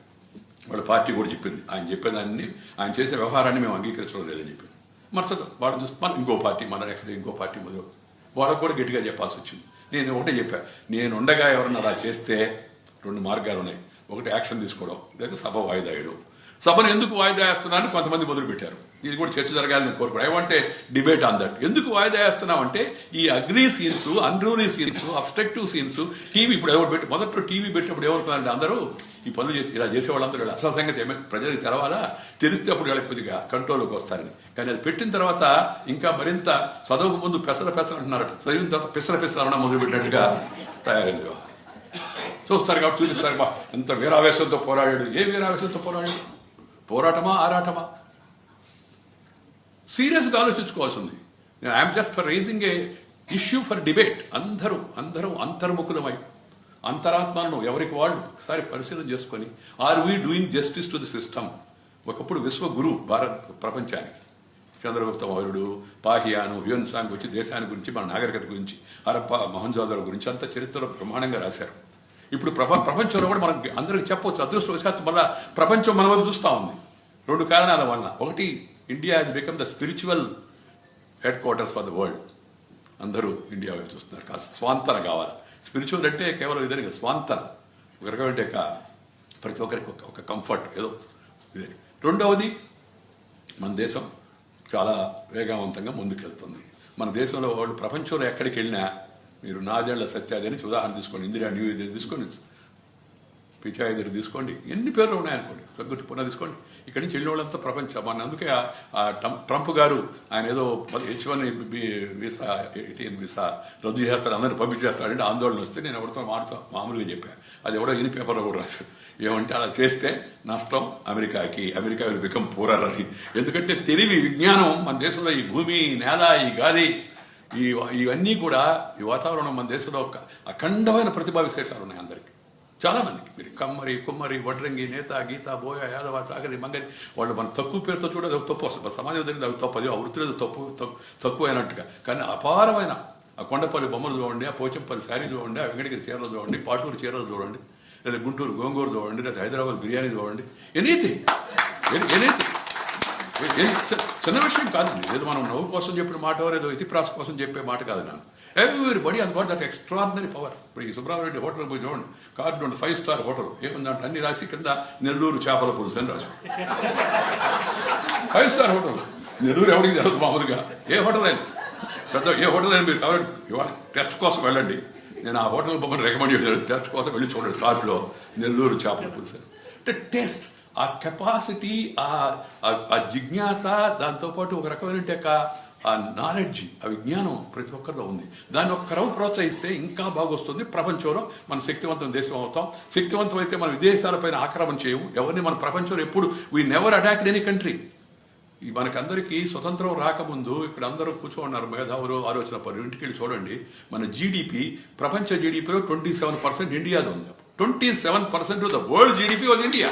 వాళ్ళ పార్టీ కూడా చెప్పింది, ఆయన చెప్పేదాన్ని, ఆయన చేసే వ్యవహారాన్ని మేము అంగీకరించడం లేదని చెప్పింది. మరుసటి వాళ్ళు చూస్తే మనం ఇంకో పార్టీ, మన నెక్స్ట్ ఇంకో పార్టీ మొదలు వాళ్ళకు కూడా గట్టిగా చెప్పాల్సి వచ్చింది. నేను ఒకటే చెప్పాను, నేను ఉండగా ఎవరన్నా అలా చేస్తే 2 మార్గాలు ఉన్నాయి. ఒకటి యాక్షన్ తీసుకోవడం, లేదా సభ వాయిదా వేయడం. సభను ఎందుకు వాయిదా వేస్తున్నారని కొంతమంది మొదలుపెట్టారు. ఇది కూడా చర్చ జరగాలని కోరుకోవడం. I want a debate on that. ఎందుకు వాయిదా వేస్తున్నాం అంటే ఈ agree scenes, unruly scenes, obstructive scenes, TV ఇప్పుడు ఎవరు పెట్టి మొదట్లో టీవీ పెట్టినప్పుడు ఏమనుకున్నారంటే అందరూ ఈ పనులు చేసి ఇలా చేసేవాళ్ళందరూ వీళ్ళు అసలు సంగతి ప్రజలకు తెలవాలా, తెలిస్తే అప్పుడు వీళ్ళకి కొద్దిగా కంట్రోల్లోకి వస్తారని. కానీ అది పెట్టిన తర్వాత ఇంకా మరింత చదువుకు ముందు పెసర అంటున్నారట, చదివిన తర్వాత పిసర అనడం మొదలుపెట్టినట్టుగా తయారైంది. సో సరే కాబట్టి చూపిస్తారు, బా ఎంత వీరావేశంతో పోరాడాడు. ఏ వీరావేశంతో పోరాడాడు? పోరాటమా ఆరాటమా? సీరియస్గా ఆలోచించుకోవాల్సి ఉంది. I'm just for raising a issue for debate. అందరూ అంతర్ముఖులమై అంతరాత్మలను ఎవరికి వాళ్ళు ఒకసారి పరిశీలన చేసుకొని, are we doing justice to the system? ఒకప్పుడు విశ్వగురు ప్రపంచానికి చంద్రగుప్త మౌర్యుడు, పాహియాను, హ్యూయన్సాంగ్ వచ్చి దేశాన్ని గురించి, మన నాగరికత గురించి, హరప్ప మొహంజోదారో గురించి అంత చరిత్రలో బ్రహ్మాండంగా రాశారు. ఇప్పుడు ప్రపంచంలో కూడా మనకి అందరికి చెప్పవచ్చు. అదృష్టవశాత్తు మళ్ళా ప్రపంచం మన వైపు చూస్తూ ఉంది 2 కారణాల వల్ల. ఒకటి, India has become the spiritual head quarters for the world. అందరూ ఇండియా వైపు చూస్తున్నారు. కాస్త స్వాంతన కావాలి. స్పిరిచువల్ అంటే కేవలం ఇదే, స్వాంతన ఒక రకమైన ప్రతి ఒక్కరికి ఒక కంఫర్ట్ ఏదో ఇదే. రెండవది, మన దేశం చాలా వేగవంతంగా ముందుకెళ్తుంది. మన దేశంలో వాళ్ళు ప్రపంచంలో ఎక్కడికి వెళ్ళినా, మీరు నాదేళ్ల సత్యాది అని ఉదాహరణ తీసుకోండి, ఇందిరా న్యూ ఇయర్ తీసుకోండి, పిచాయిదరి తీసుకోండి, ఎన్ని పేర్లు ఉన్నాయనుకోండి, తగ్గుతు పునః తీసుకోండి. ఇక్కడి నుంచి వెళ్ళిన వాళ్ళంతా ప్రపంచం. మన అందుకే ట్రంప్ గారు ఆయన ఏదో H1 వీసా 18 వీసా రద్దు చేస్తాడు, అందరిని పంపించేస్తాడంటే ఆందోళన వస్తే నేను ఎవరితో మామూలుగా చెప్పాను. అది ఎవడో ఇన్ని పేపర్లో కూడా రాశాడు. ఏమంటే అలా చేస్తే నష్టం అమెరికా విల్ బికమ్ పూరర్ అని. ఎందుకంటే తెలివి, విజ్ఞానం మన దేశంలో ఈ భూమి, నేల, ఈ గాలి, ఇవన్నీ కూడా, ఈ వాతావరణం మన దేశంలో అఖండమైన ప్రతిభా విశేషాలు ఉన్నాయి అందరికీ, చాలా మందికి. మీరు కమ్మరి, కుమ్మరి, వడ్రంగి, నేత, గీత, బోయ, యాదవ, చాకరి, మంగరి, వాళ్ళు మన తక్కువ పేరుతో చూడదు, అది తప్పు వస్తుంది. సమాజం దగ్గర అది తప్పు, అది ఆ వృత్తిలో తక్కువ అయినట్టుగా. కానీ అపారమైన ఆ కొండపల్లి బొమ్మలు చూడండి, ఆ పోచంపల్లి శారీ చూడండి, ఆ వెంకటగిరి చీరలు చూడండి, పాటూరు చీరలు చూడండి, లేదా గుంటూరు గోంగూరు చూడండి, లేదా హైదరాబాద్ బిర్యానీ చూడండి. ఎనీథింగ్ చిన్న విషయం కాదండి. ఏదో మనం నవ్వు కోసం చెప్పిన మాట, ఏదో ఇతిప్రాస కోసం చెప్పే మాట కాదు. నేను everybody has got that extraordinary power. ఇప్పుడు ఈ సుబ్రహ్మణ్య హోటల్ పోయి చూడండి, కార్డు 5 స్టార్ హోటల్ ఏముందంటే అన్ని రాసి కింద నెల్లూరు చేపల పులుసు అని రాసి 5 స్టార్ హోటల్. నెల్లూరు ఎవరికి తెలియదు మామూలుగా. ఏ హోటల్ అయినా పెద్ద ఏ హోటల్ అయినా మీరు కావాలి ఇవాళ టెస్ట్ కోసం వెళ్ళండి. నేను ఆ హోటల్ బొమ్మను రికమెండ్ చేశాను, టెస్ట్ కోసం వెళ్ళి చూడండి. కార్డులో నెల్లూరు చేపల పులుసు అంటే టేస్ట్, ఆ కెపాసిటీ, ఆ జిజ్ఞాస, దాంతోపాటు ఒక రకమైన ఆ నాలెడ్జ్, ఆ విజ్ఞానం ప్రతి ఒక్కరిలో ఉంది. దాన్ని ఒక్కరవు ప్రోత్సహిస్తే ఇంకా బాగొస్తుంది. ప్రపంచంలో మనం శక్తివంతం దేశం అవుతాం. శక్తివంతం అయితే మన విదేశాలపైన ఆక్రమణ చేయము. ఎవరిని మన ప్రపంచంలో ఎప్పుడు we never attacked any country. మనకందరికీ స్వతంత్రం రాకముందు ఇక్కడ అందరూ కూర్చోన్నారు మేధావులు, ఆలోచన పనులు. ఇంటికి వెళ్ళి చూడండి, మన జీడిపి, ప్రపంచ జీడిపిలో 27% ఇండియాలో ఉంది. 27% of the world GDP was India.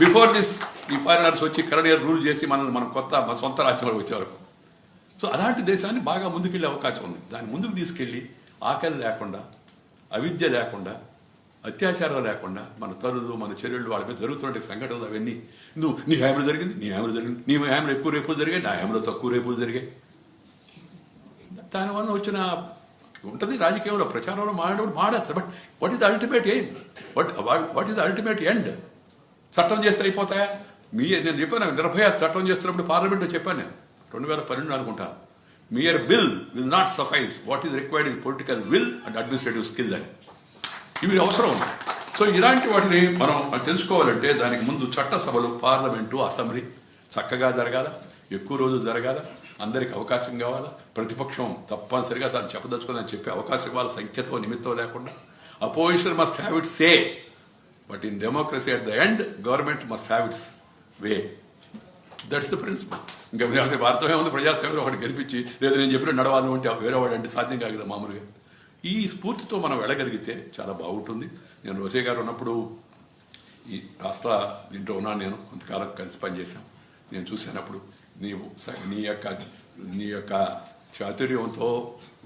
Before this ఈ ఫారినర్స్ వచ్చి కరణీయర్ రూల్ చేసి మన సొంత రాజ్యంలో వచ్చేవరకు. సో అలాంటి దేశాన్ని బాగా ముందుకెళ్ళే అవకాశం ఉంది. దాన్ని ముందుకు తీసుకెళ్ళి ఆకలి లేకుండా, అవిద్య లేకుండా, అత్యాచారాలు లేకుండా మన తల్లులు మన చెల్లెళ్ళు వాళ్ళ మీద జరుగుతున్న సంఘటనలు అవన్నీ నీ హ్యామ్లో జరిగింది, నీ హ్యామ్లో జరిగింది, నీ హ్యామ్లో ఎక్కువ రేపులు జరిగాయి, నా హ్యామ్లో తక్కువ రేపులు జరిగాయి. దానివల్ల వచ్చిన ఉంటుంది రాజకీయంలో ప్రచారంలో మాడచ్చు. But what is the ultimate aim? What is the ultimate end? చట్టం చేస్తే అయిపోతాయా? నేను చెప్పాను, నిర్భయ చట్టం చేస్తున్నప్పుడు పార్లమెంట్లో చెప్పాను నేను 2012 అనుకుంటాను. mere bill will not suffice. What is required is political will and administrative skill అని. ఇవి అవసరం. సో ఇలాంటి వాటిని మనం తెలుసుకోవాలంటే దానికి ముందు చట్టసభలు, పార్లమెంటు, అసెంబ్లీ చక్కగా జరగాల, ఎక్కువ రోజులు జరగాల, అందరికి అవకాశం కావాలా, ప్రతిపక్షం తప్పనిసరిగా దాన్ని చెప్పదలుచుకుందని చెప్పే అవకాశం ఇవ్వాలి, సంఖ్యతో నిమిత్తం లేకుండా. Opposition must have its say, but in democracy at the end government must have its way. That's the principle. ఇంకా అర్థమే ఉంది, ప్రజాసేవలో ఒకటి గెలిపించి లేదా నేను చెప్పిన నడవాలి అంటే వేరేవాడు అంటే సాధ్యం కాదు కదా మామూలుగా. ఈ స్ఫూర్తితో మనం వెళ్ళగలిగితే చాలా బాగుంటుంది. నేను రోసే గారు ఉన్నప్పుడు ఈ రాష్ట్ర దీంట్లో ఉన్నాను, నేను కొంతకాలం కలిసి పనిచేశాం. నేను చూసినప్పుడు నీ యొక్క చాతుర్యంతో,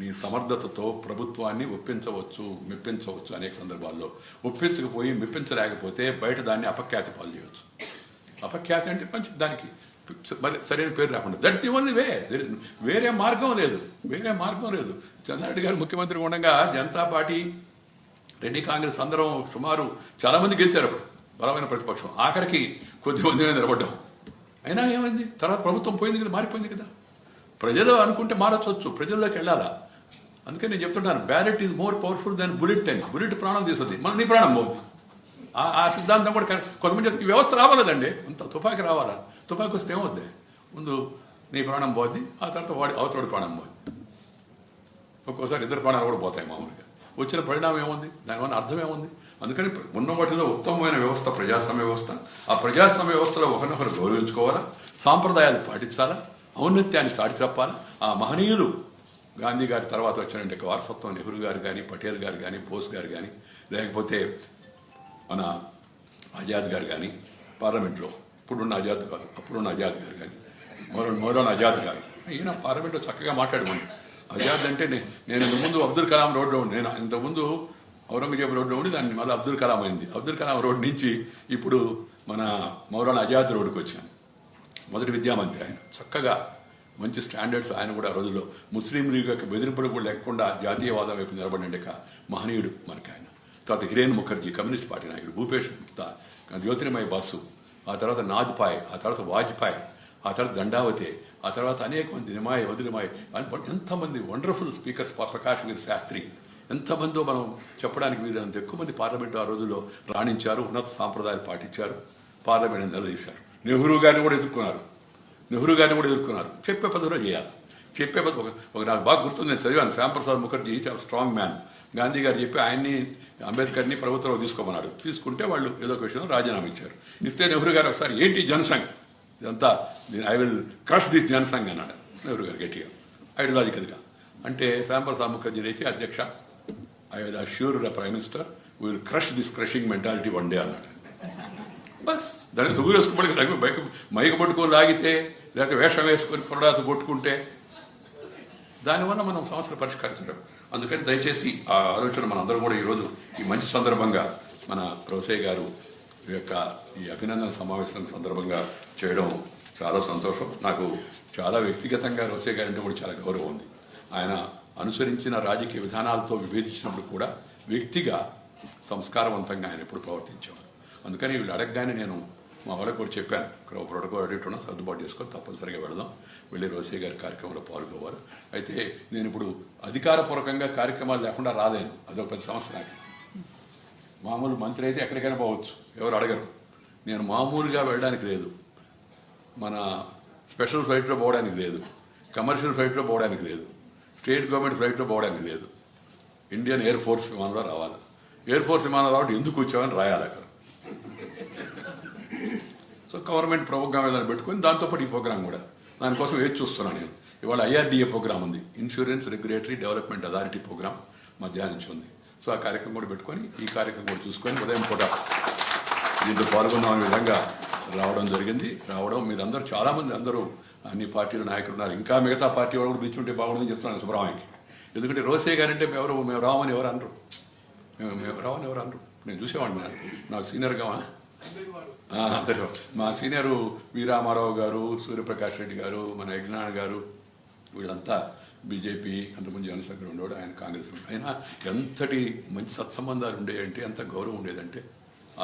నీ సమర్థతతో ప్రభుత్వాన్ని ఒప్పించవచ్చు, మెప్పించవచ్చు. అనేక సందర్భాల్లో ఒప్పించకపోయి మెప్పించలేకపోతే బయట దాన్ని అపఖ్యాతి పాలు చేయవచ్చు. అపఖ్యాతి అంటే మంచి దానికి మరి సరైన పేరు రాకుండా. That's the only way. వేరే మార్గం లేదు. చంద్రారెడ్డి గారు ముఖ్యమంత్రిగా ఉండగా జనతా పార్టీ, రెడ్డి కాంగ్రెస్ అందరం సుమారు చాలా మంది గెలిచారు. అప్పుడు బలమైన ప్రతిపక్షం. ఆఖరికి కొద్దిమంది మీద నిలబడ్డాం. అయినా ఏమైంది? తర్వాత ప్రభుత్వం పోయింది కదా, మారిపోయింది కదా. ప్రజలు అనుకుంటే మారచ్చు, ప్రజల్లోకి వెళ్ళాలా. అందుకని నేను చెప్తుంటాను, ballot is more powerful than bullet అని. బుల్లెట్ ప్రాణం తీస్తుంది, మన నీ ప్రాణం పోతుంది. ఆ సిద్ధాంతం కూడా కొంతమంది ఈ వ్యవస్థ రావాలదండి, అంత తుపాకి రావాలా. తుపాకి వస్తే ఏమవుద్ది? ముందు నీ ప్రాణం పోద్ది, ఆ తర్వాత అవతోడి ప్రాణం పోద్ది. ఒక్కోసారి ఇద్దరు ప్రాణాలు కూడా పోతాయి మామూలుగా. వచ్చిన పరిణామం ఏముంది? దానివల్ల అర్థం ఏముంది? అందుకని ఉన్న వాటిలో ఉత్తమమైన వ్యవస్థ ప్రజాస్వామ్య వ్యవస్థ. ఆ ప్రజాస్వామ్య వ్యవస్థలో ఒకరినొకరు గౌరవించుకోవాలా, సాంప్రదాయాలు పాటించాలా, ఔన్నత్యాన్ని చాటి చెప్పాలా. ఆ మహనీయులు గాంధీ గారి తర్వాత వచ్చినట్టు వారసత్వం నెహ్రూ గారు కానీ, పటేల్ గారు కానీ, బోస్ గారు కానీ, లేకపోతే మన ఆజాద్ గారు కానీ, పార్లమెంట్లో ఇప్పుడున్న ఆజాద్ కాదు, అప్పుడున్న ఆజాద్ గారు కానీ, మౌలానా ఆజాద్ గారు, ఈయన పార్లమెంట్లో చక్కగా మాట్లాడమని. ఆజాద్ అంటే నేను ఇంతకుముందు అబ్దుల్ కలాం రోడ్లో ఉండి, నేను ఇంతకుముందు ఔరంగజేబు రోడ్లో ఉండి దాన్ని మళ్ళీ అబ్దుల్ కలాం అయింది. అబ్దుల్ కలాం రోడ్ నుంచి ఇప్పుడు మన మౌలానా ఆజాద్ రోడ్డుకి వచ్చాను. మొదటి విద్యామంత్రి ఆయన. చక్కగా మంచి స్టాండర్డ్స్ ఆయన కూడా ఆ రోజుల్లో ముస్లిం లీగ్ యొక్క బెదిరింపులు కూడా లేకుండా జాతీయవాదం వైపు నిలబడిన మహనీయుడు మనకి ఆయన. తర్వాత హిరేన్ ముఖర్జీ కమ్యూనిస్ట్ పార్టీ నాయకుడు, భూపేష్ గుప్తా, జ్యోతిర్మయ్ బాసు, ఆ తర్వాత నాథ్పాయ్, ఆ తర్వాత వాజ్పాయ్, ఆ తర్వాత దండావతే, ఆ తర్వాత అనేక మంది నిమాయ్, వదిలిమాయ్, ఎంతమంది వండర్ఫుల్ స్పీకర్స్, ప్రకాష్ వీర్ శాస్త్రి, ఎంతమందో మనం చెప్పడానికి వీరంత ఎక్కువ మంది పార్లమెంటు ఆ రోజుల్లో రాణించారు, ఉన్నత సాంప్రదాయాలు పాటించారు, పార్లమెంట్ నిలదీశారు. నెహ్రూ గారిని కూడా ఎదుర్కొన్నారు. చెప్పే పద్ధతిలో చేయాలి. చెప్పే పద్ధతి ఒక నాకు బాగా గుర్తుంది, నేను చదివాను. శ్యాంప్రసాద్ ముఖర్జీ చాలా స్ట్రాంగ్ మ్యాన్. గాంధీ గారు చెప్పి ఆయన్ని, అంబేద్కర్ని ప్రభుత్వంలో తీసుకోమన్నాడు. తీసుకుంటే వాళ్ళు ఏదో ఒక విషయంలో రాజీనామా ఇచ్చారు. ఇస్తే నెహ్రూ గారు ఒకసారి ఏంటి జనసంఘ్ ఇదంతా, I will crush this Jan Sangh అన్నాడు నెహ్రూ గారు గట్టిగా, ఐడియాలజికల్గా. అంటే శ్యాంప్రసాద్ ముఖర్జీ లేచి, అధ్యక్ష, I will assure the prime minister we will crush this crushing mentality one day అన్నాడు. బస్ దానికి తుగు వేసుకుని మైకు పట్టుకొని లాగితే, లేకపోతే వేషం వేసుకొని కొరడాతో కొట్టుకుంటే దానివల్ల మనం సమస్యలు పరిష్కరించడం. అందుకని దయచేసి ఆ ఆలోచన మనందరం కూడా ఈరోజు ఈ మంచి సందర్భంగా మన రోసయ్య గారు యొక్క ఈ అభినందన సమావేశం సందర్భంగా చేయడం చాలా సంతోషం. నాకు చాలా వ్యక్తిగతంగా రోసయ్య గారి అంటే కూడా చాలా గౌరవం ఉంది. ఆయన అనుసరించిన రాజకీయ విధానాలతో విభేదించినప్పుడు కూడా వ్యక్తిగా సంస్కారవంతంగా ఆయన ఎప్పుడు ప్రవర్తించేవారు. అందుకని వీళ్ళు అడగగానే నేను మా వాళ్ళకి కూడా చెప్పాను, ఇక్కడ ప్రోటోకాల్ అడిగి ఉన్నా సర్దుబాటు చేసుకొని తప్పనిసరిగా వెళదాం, వెళ్ళి రోసయ్య గారి కార్యక్రమంలో పాల్గొవాలి. అయితే నేను ఇప్పుడు అధికారపూర్వకంగా కార్యక్రమాలు లేకుండా రాలేను, అదొక 10 సంవత్సరాలు. మామూలు మంత్రి అయితే ఎక్కడికైనా పోవచ్చు, ఎవరు అడగరు. నేను మామూలుగా వెళ్ళడానికి లేదు, మన స్పెషల్ ఫ్లైట్లో పోవడానికి లేదు, కమర్షియల్ ఫ్లైట్లో పోవడానికి లేదు, స్టేట్ గవర్నమెంట్ ఫ్లైట్లో పోవడానికి లేదు, ఇండియన్ ఎయిర్ ఫోర్స్ విమానంలో రావాలి. ఎయిర్ ఫోర్స్ విమానం రావడం ఎందుకు వచ్చామని రాయాలి అక్కడ. సో గవర్నమెంట్ ప్రోగ్రామ్ ఏదైనా పెట్టుకొని దాంతోపాటు ఈ ప్రోగ్రామ్ కూడా, దానికోసం వేచి చూస్తున్నాను నేను. ఇవాళ IRDA ప్రోగ్రామ్ ఉంది, insurance regulatory development authority program మధ్యాహ్నం నుంచి ఉంది. సో ఆ కార్యక్రమం కూడా పెట్టుకొని ఈ కార్యక్రమం కూడా చూసుకొని ఉదయం పూట దీంట్లో పాల్గొన్న విధంగా రావడం జరిగింది. రావడం మీరందరూ చాలామంది అందరూ అన్ని పార్టీల నాయకులు ఉన్నారు. ఇంకా మిగతా పార్టీ వాళ్ళు కూడా పిలుచుంటే బాగుంటుందని చెప్తున్నాను సుబ్రహ్మణ్యకి. ఎందుకంటే రోసే గారంటే మేము రావని ఎవరు అనరు, మేము రావని ఎవరు అనరు. నేను చూసేవాడిని, నాకు సీనియర్గా అందరూ మా సీనియరు వీరామారావు గారు, సూర్యప్రకాష్ రెడ్డి గారు, మన యజ్ఞనారాయణ గారు, వీళ్ళంతా బీజేపీ అంతకుముందు జనసంఘం ఉండేవాడు, ఆయన కాంగ్రెస్ అయినా ఎంతటి మంచి సత్సంబంధాలు ఉండేయంటే, ఎంత గౌరవం ఉండేదంటే,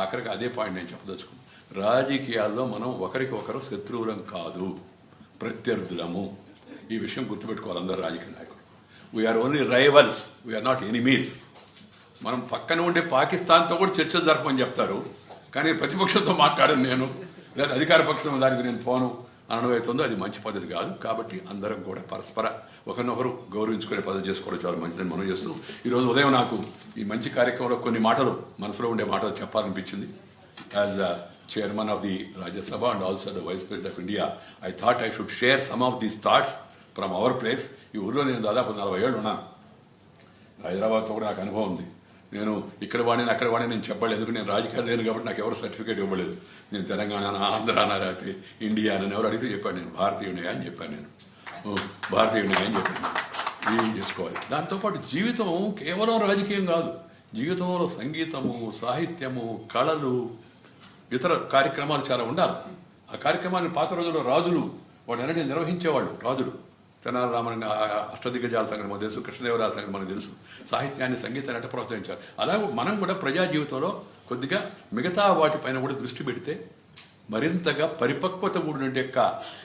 ఆఖరికి అదే పాయింట్ నేను చెప్పదలుచుకున్నాను. రాజకీయాల్లో మనం ఒకరికి ఒకరు శత్రువులం కాదు, ప్రత్యర్థులము. ఈ విషయం గుర్తుపెట్టుకోవాలి అందరు రాజకీయ నాయకులు. We are only rivals, we are not enemies. మనం పక్కన ఉండే పాకిస్తాన్తో కూడా చర్చలు జరపమని చెప్తారు, కానీ ప్రతిపక్షంతో మాట్లాడను నేను, లేదా అధికార పక్షం దానికి నేను ఫోను అనడం అవుతుందో అది మంచి పద్ధతి కాదు. కాబట్టి అందరం కూడా పరస్పర ఒకరినొకరు గౌరవించుకునే పద్ధతి చేసుకోవడం చాలా మంచిదని మనం చేస్తూ, ఈరోజు ఉదయం నాకు ఈ మంచి కార్యక్రమంలో కొన్ని మాటలు మనసులో ఉండే మాటలు చెప్పాలనిపించింది. As a chairman of the Rajya Sabha and also the vice president of India, I thought I should share some of these thoughts from our place. ఈ ఊళ్ళో నేను దాదాపు 40 ఏళ్ళు ఉన్నాను. హైదరాబాద్తో కూడా నాకు అనుభవం ఉంది. నేను ఇక్కడ వాడిని అక్కడ వాడిని నేను చెప్పలేదు, ఎందుకు నేను రాజకీయాలు లేను కాబట్టి నాకు ఎవరు సర్టిఫికేట్ ఇవ్వలేదు. నేను తెలంగాణ, ఆంధ్ర, లేకపోతే ఇండియా అని ఎవరు అడిగితే చెప్పాను, నేను భారతీయుడిగా అని చెప్పాను, నేను భారతీయుడిగా అని చెప్పాను. ఇవి చేసుకోవాలి. దాంతోపాటు జీవితం కేవలం రాజకీయం కాదు, జీవితంలో సంగీతము, సాహిత్యము, కళలు, ఇతర కార్యక్రమాలు చాలా ఉండాలి. ఆ కార్యక్రమాన్ని పాత రోజుల్లో రాజులు వాళ్ళు ఎన్నడూ నిర్వహించేవాళ్ళు. రాజులు తెనాలి రామన్ అష్టదిగ్గజాల సంగతి మనకు తెలుసు, కృష్ణదేవరాయల సంగతి మనకు తెలుసు. సాహిత్యాన్ని, సంగీతాన్ని అంటే ప్రోత్సహించారు. అలాగే మనం కూడా ప్రజా జీవితంలో కొద్దిగా మిగతా వాటిపైన కూడా దృష్టి పెడితే మరింతగా పరిపక్వత కూడిన యొక్క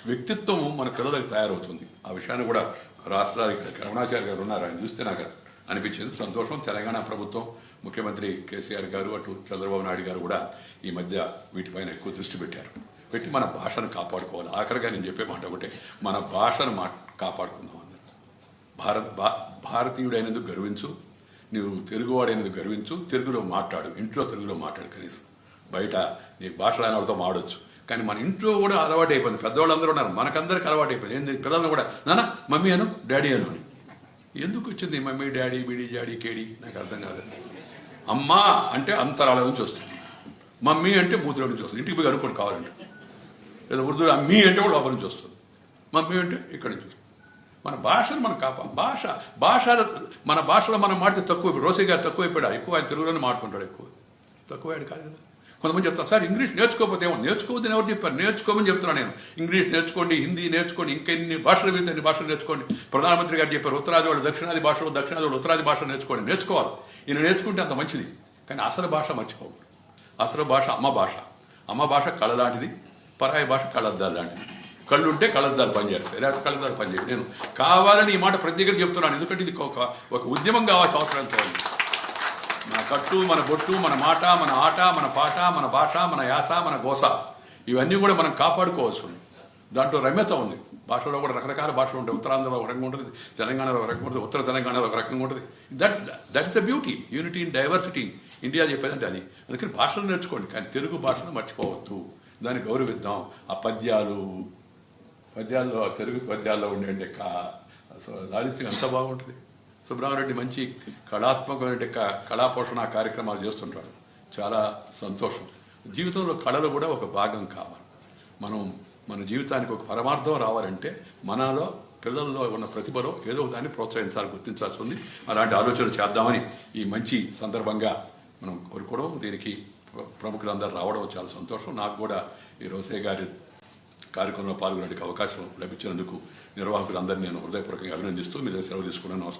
వ్యక్తిత్వం మన పిల్లలకు తయారవుతుంది. ఆ విషయాన్ని కూడా రాష్ట్రాలు ఇక్కడ కరుణాచార్య గారు ఉన్నారు, ఆయన చూస్తే నాకు అనిపించింది సంతోషం. తెలంగాణ ప్రభుత్వం, ముఖ్యమంత్రి కేసీఆర్ గారు, అటు చంద్రబాబు నాయుడు గారు కూడా ఈ మధ్య వీటిపైన ఎక్కువ దృష్టి పెట్టి మన భాషను కాపాడుకోవాలి. ఆఖరిగా నేను చెప్పే మాట ఒకటే, మన భాషను కాపాడుకుందాం. అందరూ భారతీయుడైనందుకు గర్వించు, నువ్వు తెలుగువాడైనందుకు గర్వించు, తెలుగులో మాట్లాడు, ఇంట్లో తెలుగులో మాట్లాడు. కనీసం బయట నీకు భాష రాని వాళ్ళతో మాడవచ్చు, కానీ మన ఇంట్లో కూడా అలవాటు అయిపోయింది. పెద్దవాళ్ళందరూ ఉన్నారు, మనకందరికి అలవాటు అయిపోయింది. ఏంది పిల్లలను కూడా నాన్న మమ్మీ అను, డాడీ అను అని. ఎందుకు వచ్చింది మమ్మీ, డాడీ, బీడీ, జాడీ, కేడీ? నాకు అర్థం కాదు. అమ్మ అంటే అంతరాల నుంచి వస్తుంది, మమ్మీ అంటే మూతిలో నుంచి వస్తుంది. ఇంటికి పోయి అనుకోండి కావాలంటే. లేదా ఉర్దూ అమ్మీ అంటే కూడా లోపల నుంచి వస్తుంది, మమ్మీ అంటే ఇక్కడి నుంచి వస్తుంది. మన భాషను మనం భాష మన భాషలో మనం మాడితే తక్కువ. రోసే గారు తక్కువైపోయాడు, ఎక్కువ ఆయన తెలుగులోనే మాడుతుంటాడు, తక్కువయ్యాడు కాదు కదా. కొంతమంది చెప్తారు, సార్ ఇంగ్లీష్ నేర్చుకోకపోతే ఏమో. నేర్చుకోవద్దని ఎవరు చెప్పారు? నేర్చుకోమని చెప్తున్నాను నేను. ఇంగ్లీష్ నేర్చుకోండి, హిందీ నేర్చుకోండి, ఇంకెన్ని భాషలు వీలైతే అన్ని భాషలు నేర్చుకోండి. ప్రధానమంత్రి గారు చెప్పారు, ఉత్తరాది వాళ్ళు దక్షిణాది భాషలు, దక్షిణాది వాళ్ళు ఉత్తరాది భాష నేర్చుకోవాలి. ఈయన నేర్చుకుంటే అంత మంచిది, కానీ అసలు భాష మర్చిపోకూడదు. అసలు భాష అమ్మ భాష కళ లాంటిది, పరాయి భాష కళ్ళద్దాలు లాంటిది. కళ్ళుంటే కళ్ళద్దాలు పనిచేస్తాయి, లేకపోతే కళ్ళద్దాలు పనిచేయదు. నేను కావాలని ఈ మాట ప్రతి దగ్గర చెప్తున్నాను, ఎందుకంటే ఇది ఒక ఉద్యమం కావాల్సిన అవసరం ఎంతో ఉంది. మన కట్టు, మన బొట్టు, మన మాట, మన ఆట, మన పాట, మన భాష, మన యాస, మన గోస, ఇవన్నీ కూడా మనం కాపాడుకోవాల్సి ఉంది. దాంట్లో రమ్యత ఉంది. భాషలో కూడా రకరకాల భాషలు ఉంటాయి. ఉత్తరాంధ్రలో ఒక రకంగా ఉంటుంది, తెలంగాణలో ఒక రకంగా ఉంటుంది, ఉత్తర తెలంగాణలో ఒక రకంగా ఉంటుంది. That is the beauty, unity in diversity. India చెప్పేదంటే అది. అందుకని భాషలు నేర్చుకోండి, కానీ తెలుగు భాషను మర్చిపోవద్దు, దాన్ని గౌరవిద్దాం. ఆ పద్యాల్లో తెలుగు పద్యాల్లో ఉండే లాలిత్యం ఎంత బాగుంటుంది. సుబ్రహ్మరెడ్డి మంచి కళాత్మకమైన కళాపోషణ కార్యక్రమాలు చేస్తుంటాడు, చాలా సంతోషం. జీవితంలో కళలు కూడా ఒక భాగం కావాలి. మన జీవితానికి ఒక పరమార్థం రావాలంటే మనలో, పిల్లల్లో ఉన్న ప్రతిభలో ఏదో దాన్ని ప్రోత్సహించాలి, గుర్తించాల్సి ఉంది. అలాంటి ఆలోచనలు చేద్దామని ఈ మంచి సందర్భంగా మనం కోరుకోవడం, దీనికి ప్రముఖులందరూ రావడం చాలా సంతోషం. నాకు కూడా ఈ రోసే గారి కార్యక్రమంలో పాల్గొనడానికి అవకాశం లభించినందుకు నిర్వాహకులందరినీ నేను హృదయపూర్వకంగా అభినందిస్తూ మీ దగ్గర సెలవు తీసుకున్నాను. నమస్కారం.